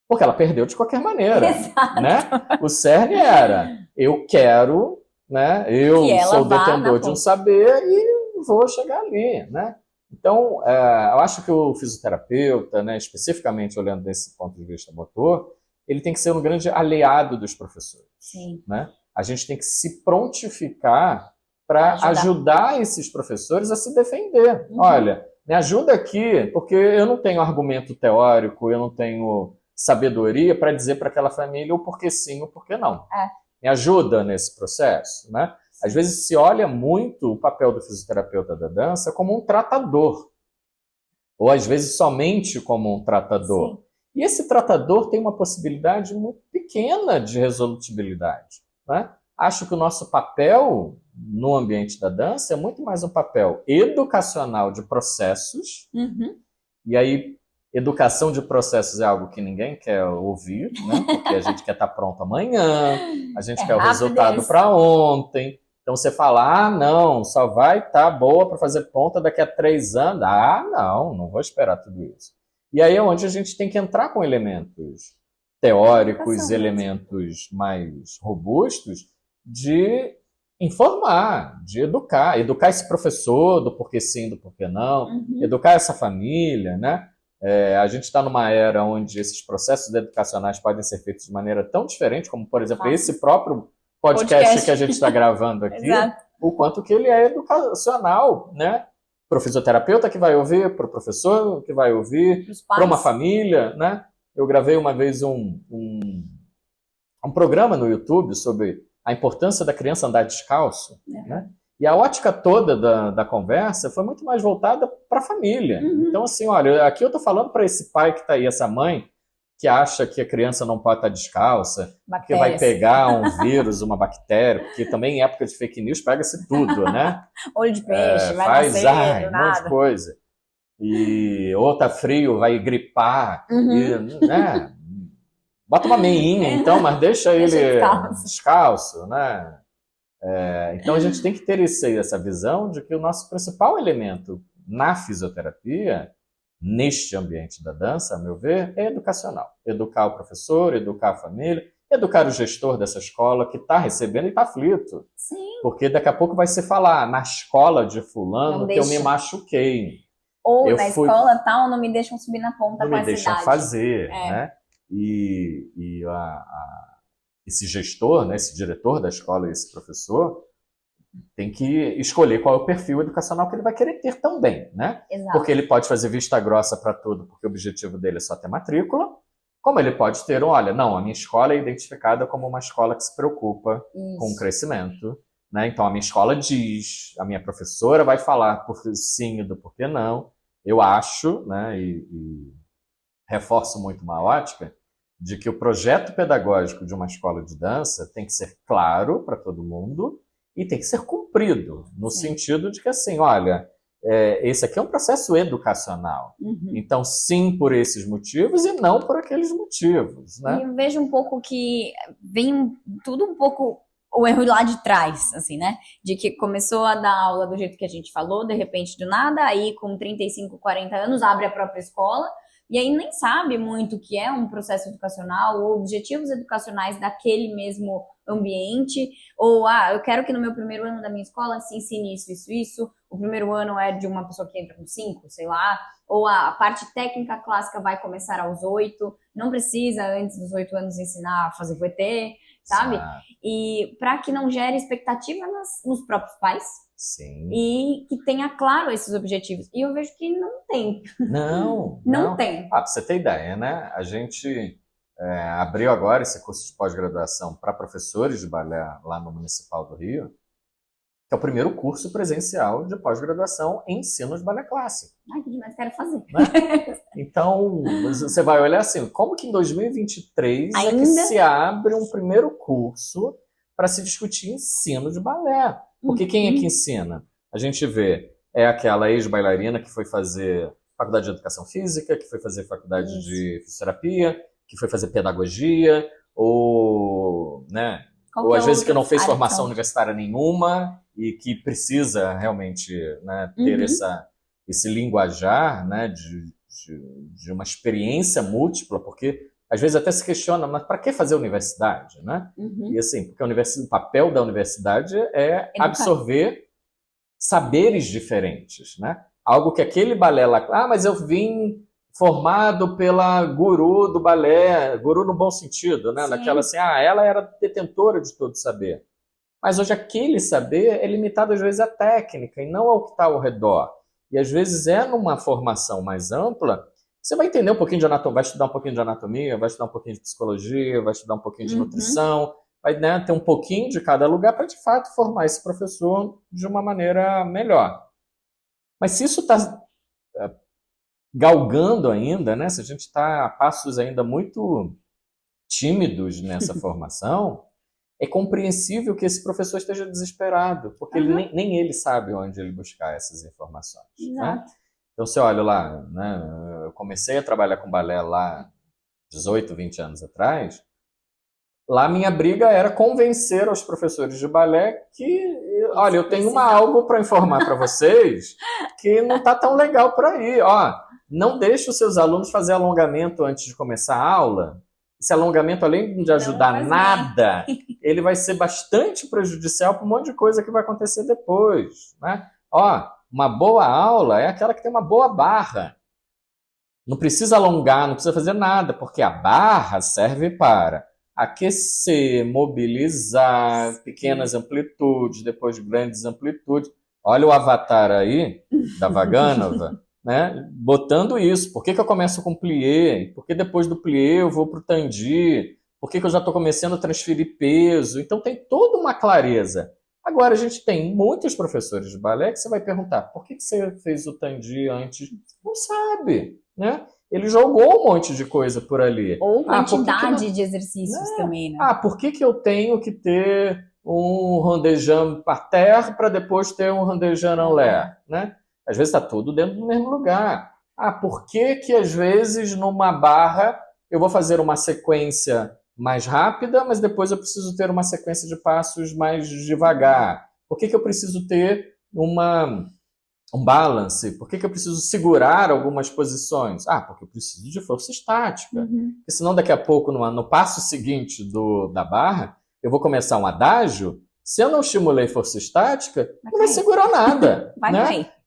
porque ela perdeu de qualquer maneira. Exato. Né? O cerne era, eu quero, né? Eu sou detentor de um saber e vou chegar ali. Né? Então, eu acho que o fisioterapeuta, né, especificamente olhando desse ponto de vista motor, ele tem que ser um grande aliado dos professores. Sim. Né? A gente tem que se prontificar para ajudar esses professores a se defender. Olha, me ajuda aqui, porque eu não tenho argumento teórico, eu não tenho sabedoria para dizer para aquela família o porquê sim, o porquê não. Me ajuda nesse processo. Né? Às vezes se olha muito o papel do fisioterapeuta da dança como um tratador, ou às vezes somente como um tratador. Sim. E esse tratador tem uma possibilidade muito pequena de resolutibilidade. Né? Acho que o nosso papel no ambiente da dança é muito mais um papel educacional de processos. E aí, educação de processos é algo que ninguém quer ouvir, né? Porque a gente quer estar pronto amanhã, a gente quer o resultado para ontem. Então você fala, não, só vai estar boa para fazer ponta daqui a 3 anos. Não vou esperar tudo isso. E aí é onde a gente tem que entrar com elementos teóricos, elementos mais robustos de informar, de educar esse professor do porquê sim, do porquê não, educar essa família, né? A gente está numa era onde esses processos educacionais podem ser feitos de maneira tão diferente, como, por exemplo, esse próprio podcast que a gente está gravando aqui, o quanto que ele é educacional, né? Para o fisioterapeuta que vai ouvir, para o professor que vai ouvir, para uma família, né? Eu gravei uma vez um programa no YouTube sobre a importância da criança andar descalço, né? E a ótica toda da conversa foi muito mais voltada para a família. Então, assim, olha, aqui eu estou falando para esse pai que está aí, essa mãe, que acha que a criança não pode estar descalça, que vai pegar um vírus, uma bactéria, porque também em época de fake news pega-se tudo, né? Olho de peixe, vai faz nascer, um monte de coisa. Ou tá frio, vai gripar, né? Bota uma meinha, então, mas deixa ele descalço, né? Então a gente tem que ter essa visão de que o nosso principal elemento na fisioterapia, neste ambiente da dança, a meu ver, é educacional. Educar o professor, educar a família, educar o gestor dessa escola que está recebendo e está aflito. Sim. Porque daqui a pouco vai se falar, na escola de fulano que eu me machuquei. Ou na escola tal, não me deixam subir na ponta não com me deixam cidade. fazer, né? E esse gestor, né, esse diretor da escola, esse professor, tem que escolher qual é o perfil educacional que ele vai querer ter também, né? Exato. Porque ele pode fazer vista grossa para tudo, porque o objetivo dele é só ter matrícula, como ele pode ter, olha, não, a minha escola é identificada como uma escola que se preocupa com o crescimento, né? Então a minha escola diz, a minha professora vai falar por sim e do porquê não. Eu acho, né, e reforço muito uma ótica, de que o projeto pedagógico de uma escola de dança tem que ser claro para todo mundo e tem que ser cumprido, no sentido de que, assim, olha, esse aqui é um processo educacional. Então, sim por esses motivos e não por aqueles motivos, né? E eu vejo um pouco que vem tudo um pouco o erro lá de trás, assim, né? De que começou a dar aula do jeito que a gente falou, de repente, do nada, aí com 35, 40 anos, abre a própria escola, e aí nem sabe muito o que é um processo educacional ou objetivos educacionais daquele mesmo ambiente, ou, eu quero que no meu primeiro ano da minha escola se ensine isso, o primeiro ano é de uma pessoa que entra com 5, sei lá, ou a parte técnica clássica vai começar aos 8, não precisa antes dos 8 anos ensinar a fazer VT, sabe? E para que não gere expectativa nos próprios pais. Sim. E que tenha claro esses objetivos. E eu vejo que não tem. Não tem. Pra você ter ideia, né? A gente abriu agora esse curso de pós-graduação para professores de balé lá no Municipal do Rio, que é o primeiro curso presencial de pós-graduação em ensino de balé clássico. Ai, que demais, quero fazer. Né? Então, você vai olhar assim, como que em 2023 é que se abre um primeiro curso para se discutir ensino de balé? Porque quem é que ensina? A gente vê, aquela ex-bailarina que foi fazer faculdade de educação física, que foi fazer faculdade de fisioterapia, que foi fazer pedagogia, ou, né, ou às vezes que não fez formação universitária nenhuma e que precisa realmente, né, ter esse linguajar, né, de uma experiência múltipla, porque às vezes até se questiona, mas para que fazer universidade, né? Uhum. E assim, porque o papel da universidade é Educar. absorver saberes diferentes, né? Algo que aquele balé lá, mas eu vim formado pela guru do balé, guru no bom sentido, né? Sim. Naquela assim, ela era detentora de todo saber. Mas hoje aquele saber é limitado às vezes à técnica e não ao que está ao redor. E às vezes é numa formação mais ampla, você vai entender um pouquinho de anatomia, vai estudar um pouquinho de anatomia, vai estudar um pouquinho de psicologia, vai estudar um pouquinho de nutrição, vai, né, ter um pouquinho de cada lugar para de fato formar esse professor de uma maneira melhor. Mas se isso está galgando ainda, né, se a gente está a passos ainda muito tímidos nessa formação, é compreensível que esse professor esteja desesperado, porque nem ele sabe onde ele buscar essas informações. Né? Então, você olha lá, né, eu comecei a trabalhar com balé lá 18, 20 anos atrás, lá minha briga era convencer os professores de balé que, olha, eu tenho algo para informar para vocês que não está tão legal por aí. Ó, não deixe os seus alunos fazer alongamento antes de começar a aula. Esse alongamento, além de ajudar nada, ele vai ser bastante prejudicial para um monte de coisa que vai acontecer depois. Né? Ó, uma boa aula é aquela que tem uma boa barra. Não precisa alongar, não precisa fazer nada, porque a barra serve para aquecer, mobilizar, pequenas amplitudes, depois grandes amplitudes. Olha o avatar aí, da Vaganova, né? Botando isso. Por que eu começo com plié? Por que depois do plié eu vou para o tandi? Por que eu já estou começando a transferir peso? Então tem toda uma clareza. Agora a gente tem muitos professores de balé que você vai perguntar, por que você fez o tandi antes? Não sabe, né? Ele jogou um monte de coisa por ali. Ou quantidade de exercícios também, né? Por que eu tenho que ter um rondejam par terre para depois ter um rondejam en l'air, né? Às vezes está tudo dentro do mesmo lugar. Por que às vezes numa barra eu vou fazer uma sequência mais rápida, mas depois eu preciso ter uma sequência de passos mais devagar? Por que eu preciso ter um balance? Por que eu preciso segurar algumas posições? Porque eu preciso de força estática. Porque senão daqui a pouco, no passo seguinte da barra, eu vou começar um adágio. Se eu não estimulei força estática, não vai segurar nada.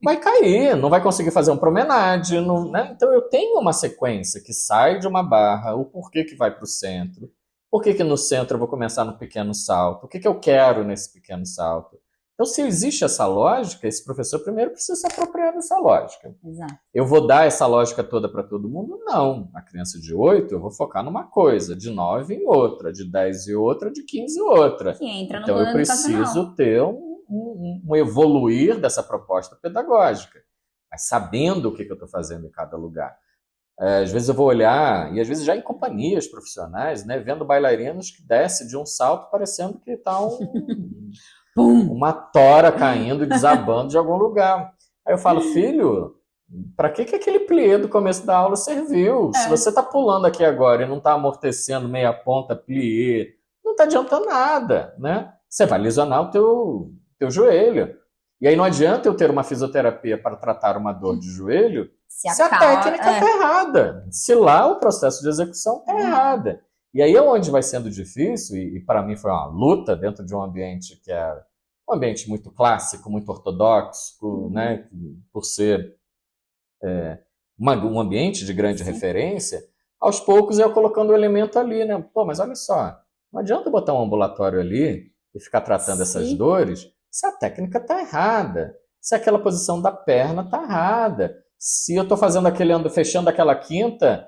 Vai cair, não vai conseguir fazer um promenade. Né? Então eu tenho uma sequência que sai de uma barra, o porquê que vai para o centro, por que no centro eu vou começar no pequeno salto, o que eu quero nesse pequeno salto. Então, se existe essa lógica, esse professor primeiro precisa se apropriar dessa lógica. Exato. Eu vou dar essa lógica toda para todo mundo? Não. A criança de 8, eu vou focar numa coisa, de 9 em outra, de 10 em outra, de 15 em outra. Que entra no então, plano eu preciso ter um evoluir dessa proposta pedagógica, mas sabendo o que eu estou fazendo em cada lugar. Às vezes eu vou olhar, e às vezes já em companhias profissionais, né, vendo bailarinos que descem de um salto parecendo que está uma tora caindo e desabando de algum lugar. Aí eu falo, filho, para que aquele plié do começo da aula serviu? Se você está pulando aqui agora e não está amortecendo meia ponta, plié, não está adiantando nada, né? Você vai lesionar o teu joelho. E aí não adianta eu ter uma fisioterapia para tratar uma dor de joelho se a técnica está errada. Se lá o processo de execução está errada. E aí é onde vai sendo difícil, e para mim foi uma luta dentro de um ambiente que era um ambiente muito clássico, muito ortodoxo, né, por ser um ambiente de grande referência. Aos poucos eu colocando o elemento ali, né? Mas olha só, não adianta botar um ambulatório ali e ficar tratando essas dores se a técnica está errada, se aquela posição da perna está errada, se eu estou fechando aquela quinta,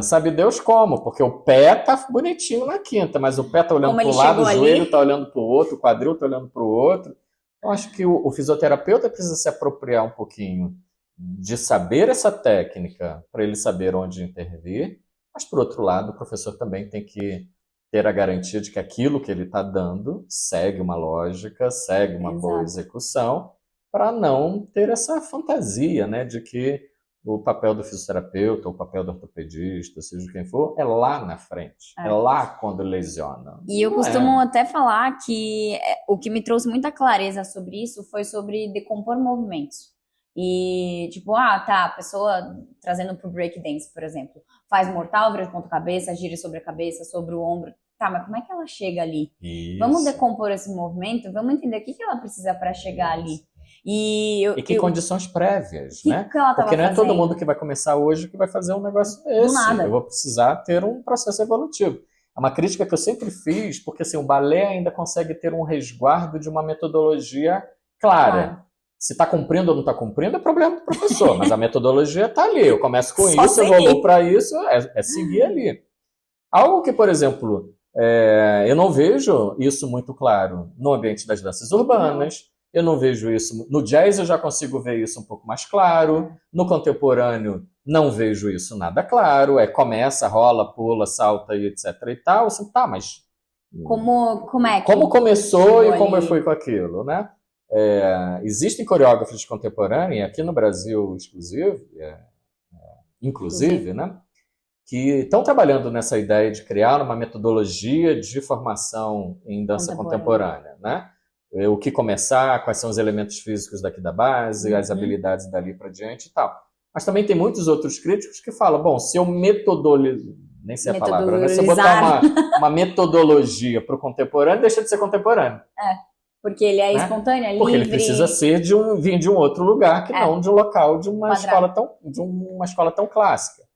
sabe Deus como, porque o pé tá bonitinho na quinta, mas o pé tá olhando para um lado, o joelho tá olhando para o outro, o quadril tá olhando para o outro. Eu acho que o fisioterapeuta precisa se apropriar um pouquinho de saber essa técnica para ele saber onde intervir, mas por outro lado o professor também tem que ter a garantia de que aquilo que ele está dando segue uma lógica, segue uma boa execução, para não ter essa fantasia, né, de que o papel do fisioterapeuta, o papel do ortopedista, seja quem for, é lá na frente. É lá quando lesiona. E eu costumo até falar que o que me trouxe muita clareza sobre isso foi sobre decompor movimentos. E, tipo, a pessoa trazendo pro breakdance, por exemplo, faz mortal, vira de ponta cabeça, gira sobre a cabeça, sobre o ombro. Tá, mas como é que ela chega ali? Isso. Vamos decompor esse movimento, vamos entender o que ela precisa para chegar ali. E que condições prévias, né? Que ela Porque não é fazendo? todo mundo que vai começar hoje que vai fazer um negócio desse. Do nada. Eu vou precisar ter um processo evolutivo. É uma crítica que eu sempre fiz, porque assim, o balé ainda consegue ter um resguardo de uma metodologia clara. Claro. Se está cumprindo ou não está cumprindo, é problema do professor, mas a metodologia está ali. Eu começo com Só isso, seguir. eu vou para isso, é seguir ali. Algo que, por exemplo, eu não vejo isso muito claro no ambiente das danças urbanas, eu não vejo isso. No jazz eu já consigo ver isso um pouco mais claro, no contemporâneo não vejo isso nada claro, começa, rola, pula, salta e etc e tal, assim, tá, mas... Como começou e como eu fui com aquilo, né? Existem coreógrafos contemporâneos, aqui no Brasil inclusive, né? Que estão trabalhando nessa ideia de criar uma metodologia de formação em dança contemporânea, né? O que começar, quais são os elementos físicos daqui da base, as habilidades dali para diante e tal. Mas também tem muitos outros críticos que falam, bom, se eu nem sei a palavra, né? Se eu botar uma metodologia para o contemporâneo, deixa de ser contemporâneo. Porque ele é espontâneo, é livre. Porque ele precisa vir de um outro lugar que não de um local de uma escola tão clássica.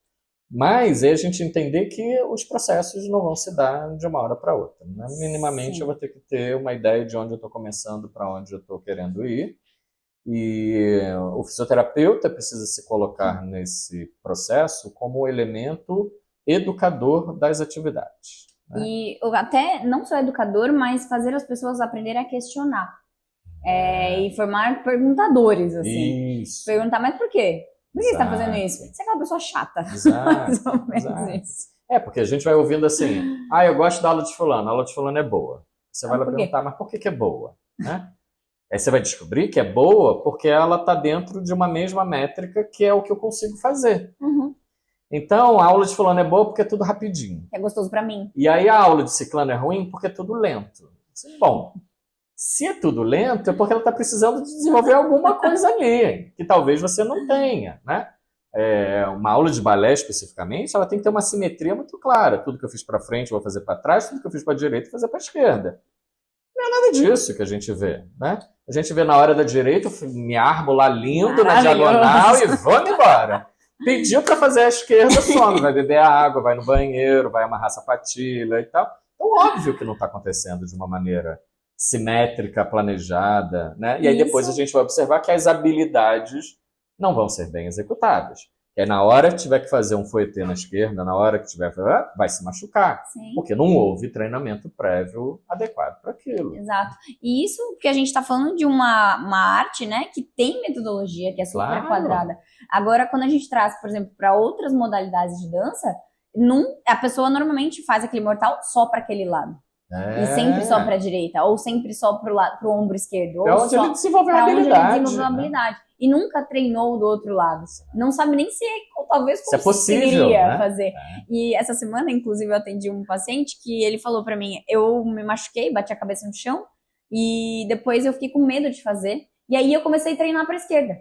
Mas é a gente entender que os processos não vão se dar de uma hora para outra, né? Minimamente eu vou ter que ter uma ideia de onde eu estou começando, para onde eu estou querendo ir. E o fisioterapeuta precisa se colocar nesse processo como elemento educador das atividades. Né? E até não só educador, mas fazer as pessoas aprenderem a questionar. E formar perguntadores, assim. Isso. Perguntar, mas por quê? Por que você está fazendo isso? Você é aquela pessoa chata. Mais ou menos isso. Porque a gente vai ouvindo assim, eu gosto da aula de fulano, a aula de fulano é boa. Você vai lá perguntar, mas por que é boa? Né? Aí você vai descobrir que é boa porque ela está dentro de uma mesma métrica que é o que eu consigo fazer. Então, a aula de fulano é boa porque é tudo rapidinho. É gostoso para mim. E aí a aula de ciclano é ruim porque é tudo lento. Bom, se é tudo lento, é porque ela está precisando de desenvolver alguma coisa ali, que talvez você não tenha, né? Uma aula de balé, especificamente, ela tem que ter uma simetria muito clara. Tudo que eu fiz para frente, eu vou fazer para trás. Tudo que eu fiz para a direita, eu vou fazer para a esquerda. Não é nada disso que a gente vê, né? A gente vê na hora da direita, eu me armo lá lindo, na diagonal e vamos embora. Pediu para fazer a esquerda, some. Vai beber água, vai no banheiro, vai amarrar sapatilha e tal. Então, óbvio que não está acontecendo de uma maneira simétrica, planejada, né? E aí depois a gente vai observar que as habilidades não vão ser bem executadas. E aí, na hora que tiver que fazer um fouetté na esquerda, na hora que tiver vai se machucar. Sim. Porque não houve treinamento prévio adequado para aquilo. Exato. E isso porque a gente está falando de uma arte, né, que tem metodologia, que é super quadrada. Agora, quando a gente traz, por exemplo, para outras modalidades de dança, a pessoa normalmente faz aquele mortal só para aquele lado. E sempre só para a direita, ou sempre só para o ombro esquerdo. Ou onde ele desenvolveu a habilidade. E nunca treinou do outro lado. Não sabe nem se talvez conseguiria possível, né? fazer. E essa semana, inclusive, eu atendi um paciente que ele falou para mim, eu me machuquei, bati a cabeça no chão, e depois eu fiquei com medo de fazer. E aí eu comecei a treinar para a esquerda.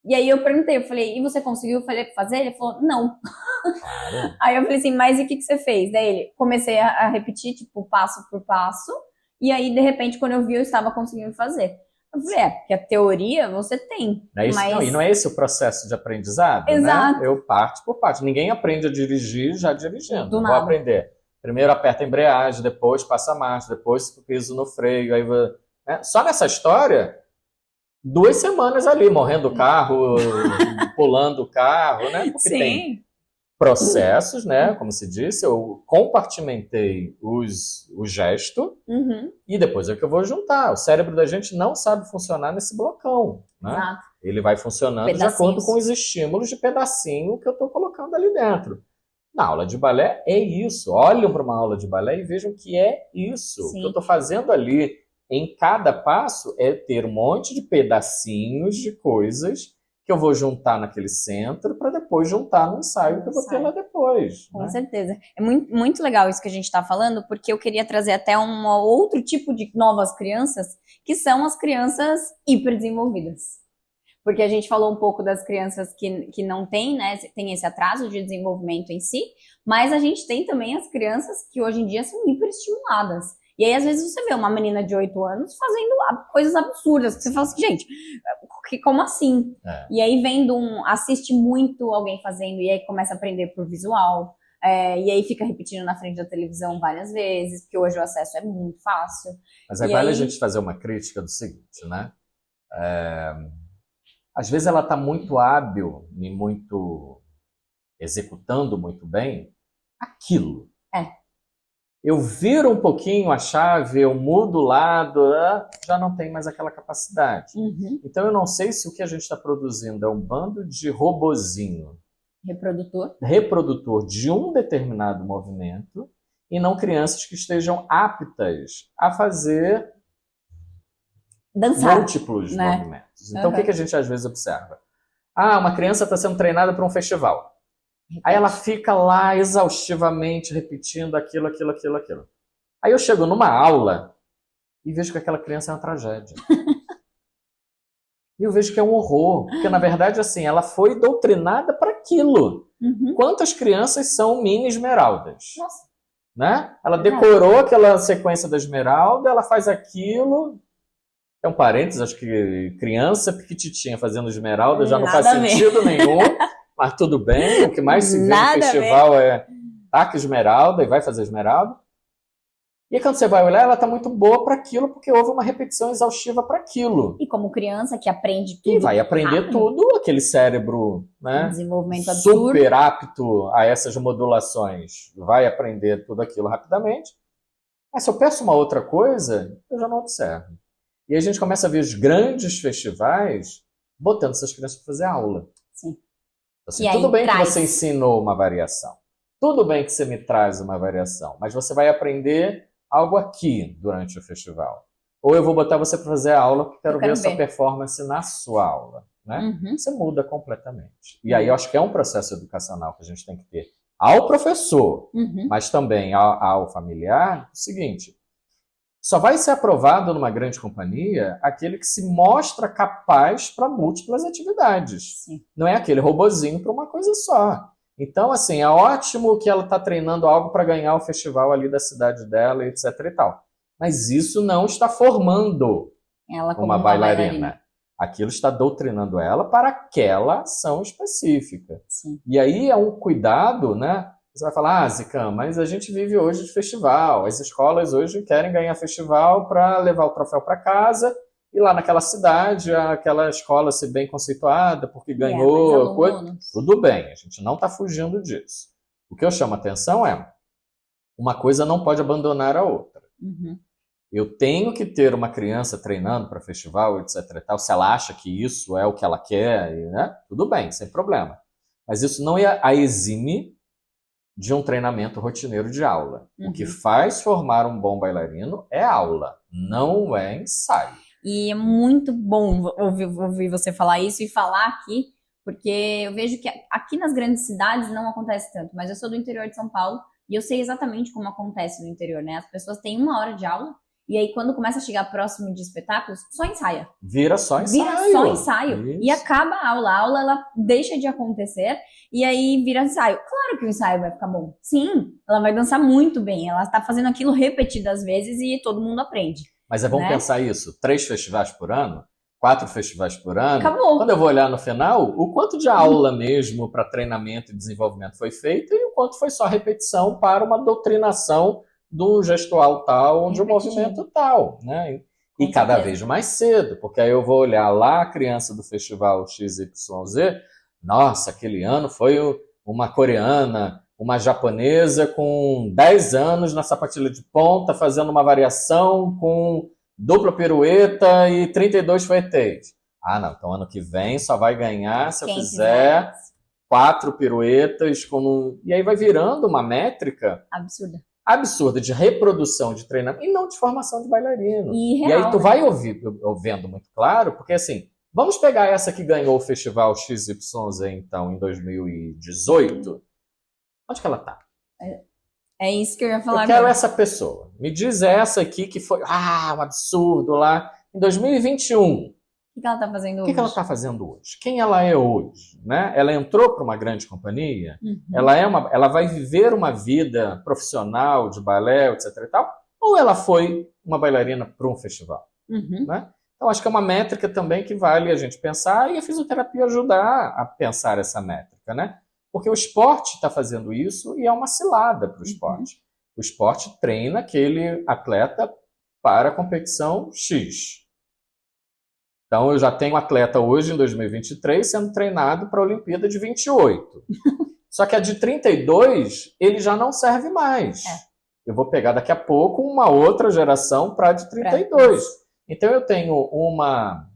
E aí eu perguntei, eu falei, e você conseguiu fazer? Ele falou, não. Claro. Aí eu falei assim, mas e o que você fez? Daí ele, comecei a repetir, tipo, passo por passo, e aí, de repente, quando eu vi, eu estava conseguindo fazer. Eu falei, porque a teoria você tem. Não é isso, mas... não, e não é esse o processo de aprendizado, Exato. Né? Eu parte por parte. Ninguém aprende a dirigir já dirigindo. Do Vou nada. aprender. Primeiro aperta a embreagem, depois passa a marcha, depois piso no freio. Aí né? Só nessa história... 2 semanas ali, morrendo o carro, pulando o carro, né? Porque tem processos, né? Como se disse, eu compartimentei o gesto e depois é que eu vou juntar. O cérebro da gente não sabe funcionar nesse blocão, né? Exato. Ele vai funcionando de acordo com os estímulos de pedacinho que eu estou colocando ali dentro. Na aula de balé é isso. Olhem para uma aula de balé e vejam que é isso. Sim. O que eu estou fazendo ali em cada passo é ter um monte de pedacinhos de coisas que eu vou juntar naquele centro para depois juntar no ensaio que eu vou ter lá depois. Com certeza. É muito, muito legal isso que a gente está falando, porque eu queria trazer até um outro tipo de novas crianças, que são as crianças hiperdesenvolvidas. Porque a gente falou um pouco das crianças que não têm, né, tem esse atraso de desenvolvimento em si, mas a gente tem também as crianças que hoje em dia são hiperestimuladas. E aí, às vezes, você vê uma menina de 8 anos fazendo coisas absurdas, que você fala assim, gente, como assim? E aí, assiste muito alguém fazendo, e aí começa a aprender por visual, e aí fica repetindo na frente da televisão várias vezes, porque hoje o acesso é muito fácil. Mas vale a gente fazer uma crítica do seguinte, né? Às vezes ela está muito hábil e muito executando muito bem aquilo. Eu viro um pouquinho a chave, eu mudo o lado, já não tem mais aquela capacidade. Então eu não sei se o que a gente está produzindo é um bando de robozinho reprodutor de um determinado movimento e não crianças que estejam aptas a fazer dançar, múltiplos movimentos. Então o que a gente às vezes observa? Uma criança está sendo treinada para um festival. Aí ela fica lá exaustivamente repetindo aquilo. Aí eu chego numa aula e vejo que aquela criança é uma tragédia. E eu vejo que é um horror. Porque, na verdade, assim, ela foi doutrinada para aquilo. Quantas crianças são mini esmeraldas? Nossa. Né? Ela decorou aquela sequência da esmeralda, ela faz aquilo. É um parênteses, acho que criança piquititinha fazendo esmeralda já não faz sentido nenhum. Mas tudo bem, o que mais se vê no festival é taca esmeralda e vai fazer esmeralda. E aí, quando você vai olhar, ela está muito boa para aquilo, porque houve uma repetição exaustiva para aquilo. E como criança que aprende tudo. E vai aprender tudo, aquele cérebro, né, desenvolvimento absurdo, super apto a essas modulações, vai aprender tudo aquilo rapidamente. Mas se eu peço uma outra coisa, eu já não observo. E aí a gente começa a ver os grandes festivais botando essas crianças para fazer aula. Sim. Assim, tudo bem que você ensinou uma variação. Tudo bem que você me traz uma variação. Mas você vai aprender algo aqui durante o festival. Ou eu vou botar você para fazer a aula porque quero ver a sua performance na sua aula. Né? Você muda completamente. E aí eu acho que é um processo educacional que a gente tem que ter ao professor, mas também ao familiar. O seguinte, só vai ser aprovado numa grande companhia aquele que se mostra capaz para múltiplas atividades. Sim. Não é aquele robozinho para uma coisa só. Então, assim, é ótimo que ela está treinando algo para ganhar o festival ali da cidade dela, etc e tal. Mas isso não está formando ela como uma bailarina. Aquilo está doutrinando ela para aquela ação específica. Sim. E aí é um cuidado, né? Você vai falar, Zican, mas a gente vive hoje de festival. As escolas hoje querem ganhar festival para levar o troféu para casa e lá naquela cidade, aquela escola ser bem conceituada porque ganhou. Tudo bem, a gente não está fugindo disso. O que eu chamo a atenção é uma coisa não pode abandonar a outra. Eu tenho que ter uma criança treinando para festival, etc. e tal, se ela acha que isso é o que ela quer, né? Tudo bem, sem problema. Mas isso não a exime de um treinamento rotineiro de aula. O que faz formar um bom bailarino é aula, não é ensaio. E é muito bom ouvir você falar isso e falar aqui, porque eu vejo que aqui nas grandes cidades não acontece tanto, mas eu sou do interior de São Paulo e eu sei exatamente como acontece no interior, né? As pessoas têm 1 hora de aula e aí quando começa a chegar próximo de espetáculos, só ensaia. Vira só ensaio. Vira só ensaio. Isso. E acaba a aula ela deixa de acontecer e aí vira ensaio. Claro que o ensaio vai ficar bom. Sim, ela vai dançar muito bem, ela está fazendo aquilo repetidas vezes e todo mundo aprende. Mas vamos pensar isso, 3 festivais por ano, 4 festivais por ano. Acabou. Quando eu vou olhar no final, o quanto de aula mesmo para treinamento e desenvolvimento foi feito e o quanto foi só repetição para uma doutrinação do gestual tal ou de um movimento tal. Né? E cada vez mais cedo, porque aí eu vou olhar lá a criança do festival XYZ, nossa, aquele ano foi uma coreana, uma japonesa com 10 anos na sapatilha de ponta, fazendo uma variação com dupla pirueta e 32 fuetes. Não, então ano que vem só vai ganhar se eu fizer 4 piruetas. E aí vai virando uma métrica absurda de reprodução de treinamento e não de formação de bailarino. E aí tu vai ouvindo muito claro, porque assim, vamos pegar essa que ganhou o festival XYZ então em 2018. Onde que ela tá? É isso que eu ia falar. Eu quero essa pessoa. Me diz essa aqui que foi um absurdo lá em 2021. O que ela está fazendo O hoje? que ela está fazendo hoje? Quem ela é hoje? Né? Ela entrou para uma grande companhia? Ela vai viver uma vida profissional de balé, etc. e tal? Ou ela foi uma bailarina para um festival? Né? Então, acho que é uma métrica também que vale a gente pensar e a fisioterapia ajudar a pensar essa métrica, né? Porque o esporte está fazendo isso e é uma cilada para o esporte. O esporte treina aquele atleta para a competição X. Então, eu já tenho atleta hoje, em 2023, sendo treinado para a Olimpíada de 28. Só que a de 32, ele já não serve mais. Eu vou pegar daqui a pouco uma outra geração para a de 32. Então, eu tenho uma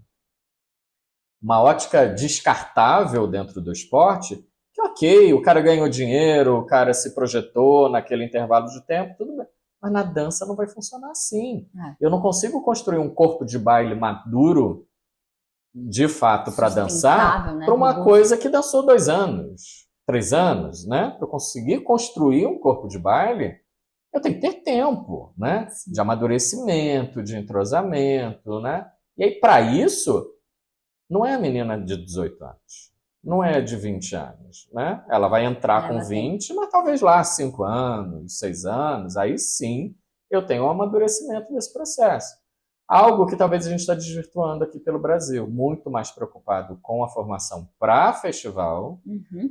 ótica descartável dentro do esporte, que ok, o cara ganhou dinheiro, o cara se projetou naquele intervalo de tempo, tudo bem. Mas na dança não vai funcionar assim. Eu não consigo construir um corpo de baile maduro, de fato, para dançar, né? para uma coisa que dançou 2 anos, 3 anos, né? Para eu conseguir construir um corpo de baile, eu tenho que ter tempo, né? De amadurecimento, de entrosamento, né? E aí, para isso, não é a menina de 18 anos, não é de 20 anos, né? Ela vai entrar com 20, mas talvez lá 5 anos, 6 anos, aí sim eu tenho um amadurecimento desse processo. Algo que talvez a gente está desvirtuando aqui pelo Brasil, muito mais preocupado com a formação para festival.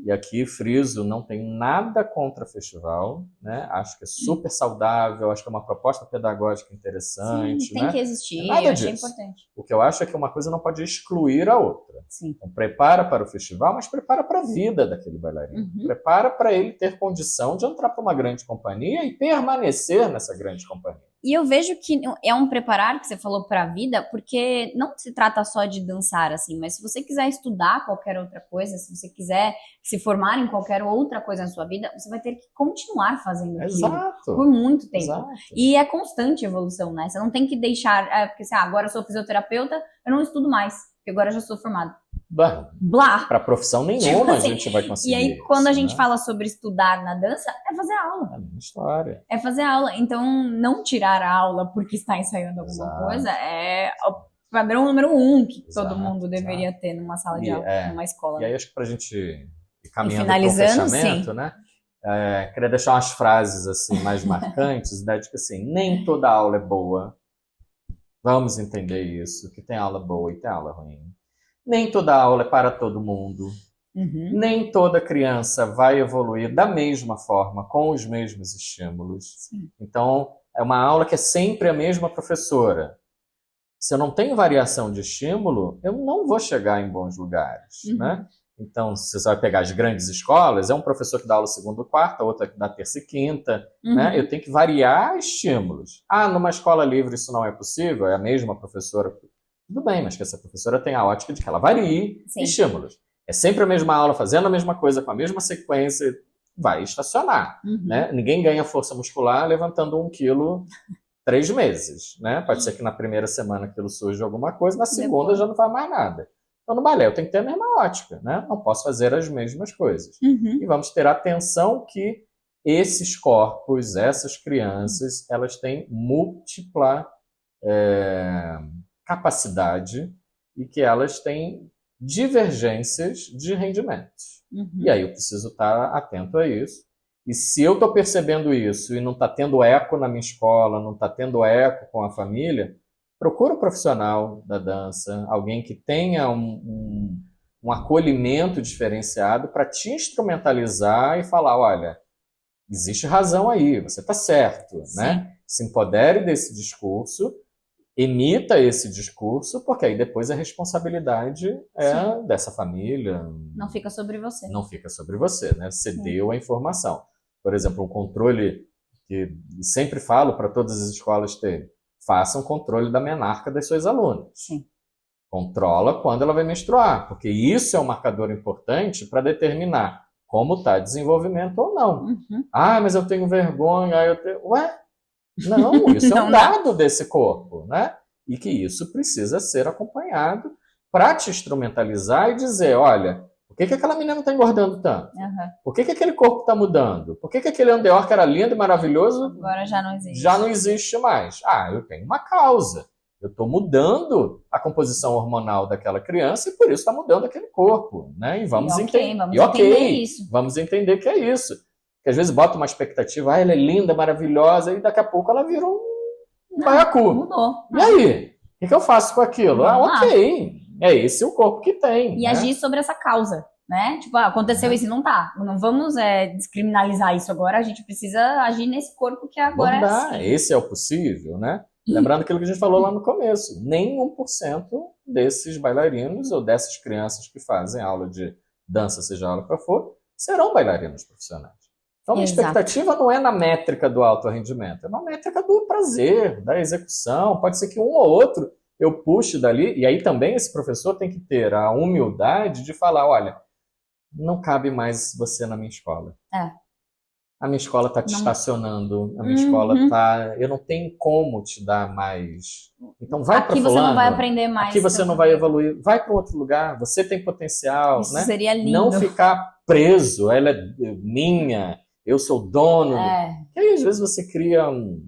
E aqui, friso, não tem nada contra festival, né? Acho que é super saudável, acho que é uma proposta pedagógica interessante. Sim, tem que existir, nada eu achei disso. importante. O que eu acho é que uma coisa não pode excluir a outra. Então, prepara para o festival, mas prepara para a vida daquele bailarino. Prepara para ele ter condição de entrar para uma grande companhia e permanecer nessa grande companhia. E eu vejo que é um preparar que você falou para a vida, porque não se trata só de dançar, assim, mas se você quiser estudar qualquer outra coisa, se você quiser se formar em qualquer outra coisa na sua vida, você vai ter que continuar fazendo aquilo por muito tempo. E é constante evolução, né? Você não tem que deixar, porque assim, agora eu sou fisioterapeuta, eu não estudo mais, porque agora eu já sou formado. Blá! Para profissão nenhuma a gente vai conseguir. E aí, quando a gente fala sobre estudar na dança, é fazer aula. É a minha história. É fazer aula. Então, não tirar a aula porque está ensaiando alguma coisa é o padrão número 1 que todo mundo deveria ter numa sala de aula, numa escola. E aí, acho que para a gente ir caminhando para o fechamento, né? Queria deixar umas frases assim mais marcantes, né? De que assim, nem toda aula é boa. Vamos entender isso, que tem aula boa e tem aula ruim. Nem toda aula é para todo mundo. Nem toda criança vai evoluir da mesma forma, com os mesmos estímulos. Então, é uma aula que é sempre a mesma professora. Se eu não tenho variação de estímulo, eu não vou chegar em bons lugares, né? Então, se você vai pegar as grandes escolas, é um professor que dá aula segunda e quarta, outra que dá terça e quinta, né? Eu tenho que variar estímulos. Numa escola livre isso não é possível, é a mesma professora. Tudo bem, mas que essa professora tem a ótica de que ela varie estímulos. É sempre a mesma aula, fazendo a mesma coisa, com a mesma sequência, vai estacionar. Né? Ninguém ganha força muscular levantando 1 quilo 3 meses. Né? Pode ser que na primeira semana aquilo surja alguma coisa, na segunda já não faz mais nada. Então, no balé, eu tenho que ter a mesma ótica. Né? Não posso fazer as mesmas coisas. E vamos ter atenção que esses corpos, essas crianças, elas têm múltipla capacidade e que elas têm divergências de rendimentos. E aí eu preciso estar atento a isso. E se eu estou percebendo isso e não está tendo eco na minha escola, não está tendo eco com a família, procura um profissional da dança, alguém que tenha um acolhimento diferenciado para te instrumentalizar e falar, olha, existe razão aí, você está certo, né? Se empodere desse discurso, emita esse discurso, porque aí depois a responsabilidade é dessa família. Não fica sobre você. Não fica sobre você, né? Você deu a informação. Por exemplo, um controle que sempre falo para todas as escolas terem. Faça um controle da menarca das suas alunas. Controla quando ela vai menstruar, porque isso é um marcador importante para determinar como está desenvolvimento ou não. Mas eu tenho vergonha, Ué? Não, isso é um dado desse corpo, né? E que isso precisa ser acompanhado para te instrumentalizar e dizer, olha, por que aquela menina não está engordando tanto? Por que aquele corpo está mudando? Por que aquele andeor que era lindo e maravilhoso agora já não existe? Já não existe mais. Eu tenho uma causa. Eu estou mudando a composição hormonal daquela criança e por isso está mudando aquele corpo, né? E vamos entender isso. Vamos entender que é isso. Porque às vezes bota uma expectativa, ela é linda, maravilhosa, e daqui a pouco ela vira um baiacu. Mudou. E aí? O que eu faço com aquilo? Ok. É esse o corpo que tem. E né? agir sobre essa causa, né? Tipo, aconteceu isso e não tá. Não vamos descriminalizar isso agora, a gente precisa agir nesse corpo que agora é assim. Esse é o possível, né? Lembrando aquilo que a gente falou lá no começo, nem 1% desses bailarinos ou dessas crianças que fazem aula de dança, seja aula que for, serão bailarinos profissionais. Então, a expectativa não é na métrica do alto rendimento, é na métrica do prazer, da execução. Pode ser que um ou outro eu puxe dali, e aí também esse professor tem que ter a humildade de falar, olha, não cabe mais você na minha escola. A minha escola está te estacionando, a minha escola está... Eu não tenho como te dar mais... Então vai para fulano. Aqui você não vai aprender mais. Aqui você não vai evoluir. Vai para outro lugar, você tem potencial. Isso né? seria lindo. Não ficar preso, ela é minha, eu sou dono. E aí às vezes você cria um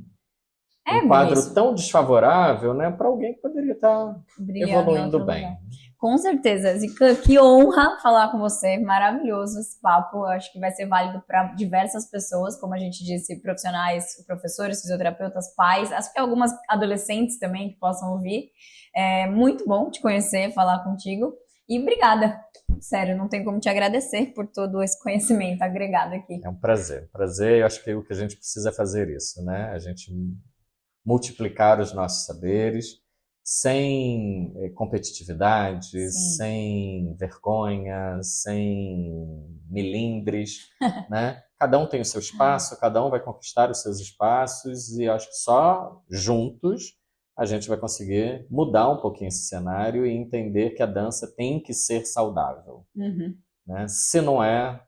quadro tão desfavorável, né, para alguém que poderia estar evoluindo bem. Com certeza, Zica, que honra falar com você, maravilhoso esse papo, eu acho que vai ser válido para diversas pessoas, como a gente disse, profissionais, professores, fisioterapeutas, pais, acho que algumas adolescentes também que possam ouvir. É muito bom te conhecer, falar contigo, e obrigada, sério, não tem como te agradecer por todo esse conhecimento agregado aqui. É um prazer, eu acho que o que a gente precisa é fazer isso, né, a gente multiplicar os nossos saberes, sem competitividade, sem vergonha, sem milindres, né? Cada um tem o seu espaço, cada um vai conquistar os seus espaços e acho que só juntos a gente vai conseguir mudar um pouquinho esse cenário e entender que a dança tem que ser saudável. Né? Se não é,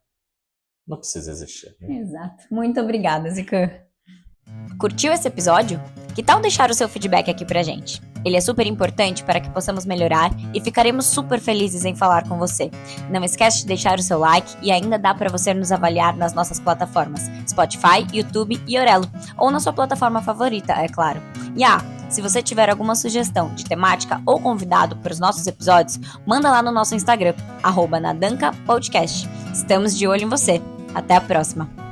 não precisa existir. Né? Exato. Muito obrigada, Zica. Curtiu esse episódio? Que tal deixar o seu feedback aqui pra gente? Ele é super importante para que possamos melhorar e ficaremos super felizes em falar com você. Não esquece de deixar o seu like e ainda dá para você nos avaliar nas nossas plataformas Spotify, YouTube e Orelo, ou na sua plataforma favorita, é claro. E se você tiver alguma sugestão de temática ou convidado para os nossos episódios, manda lá no nosso Instagram, @nadancapodcast. Estamos de olho em você. Até a próxima!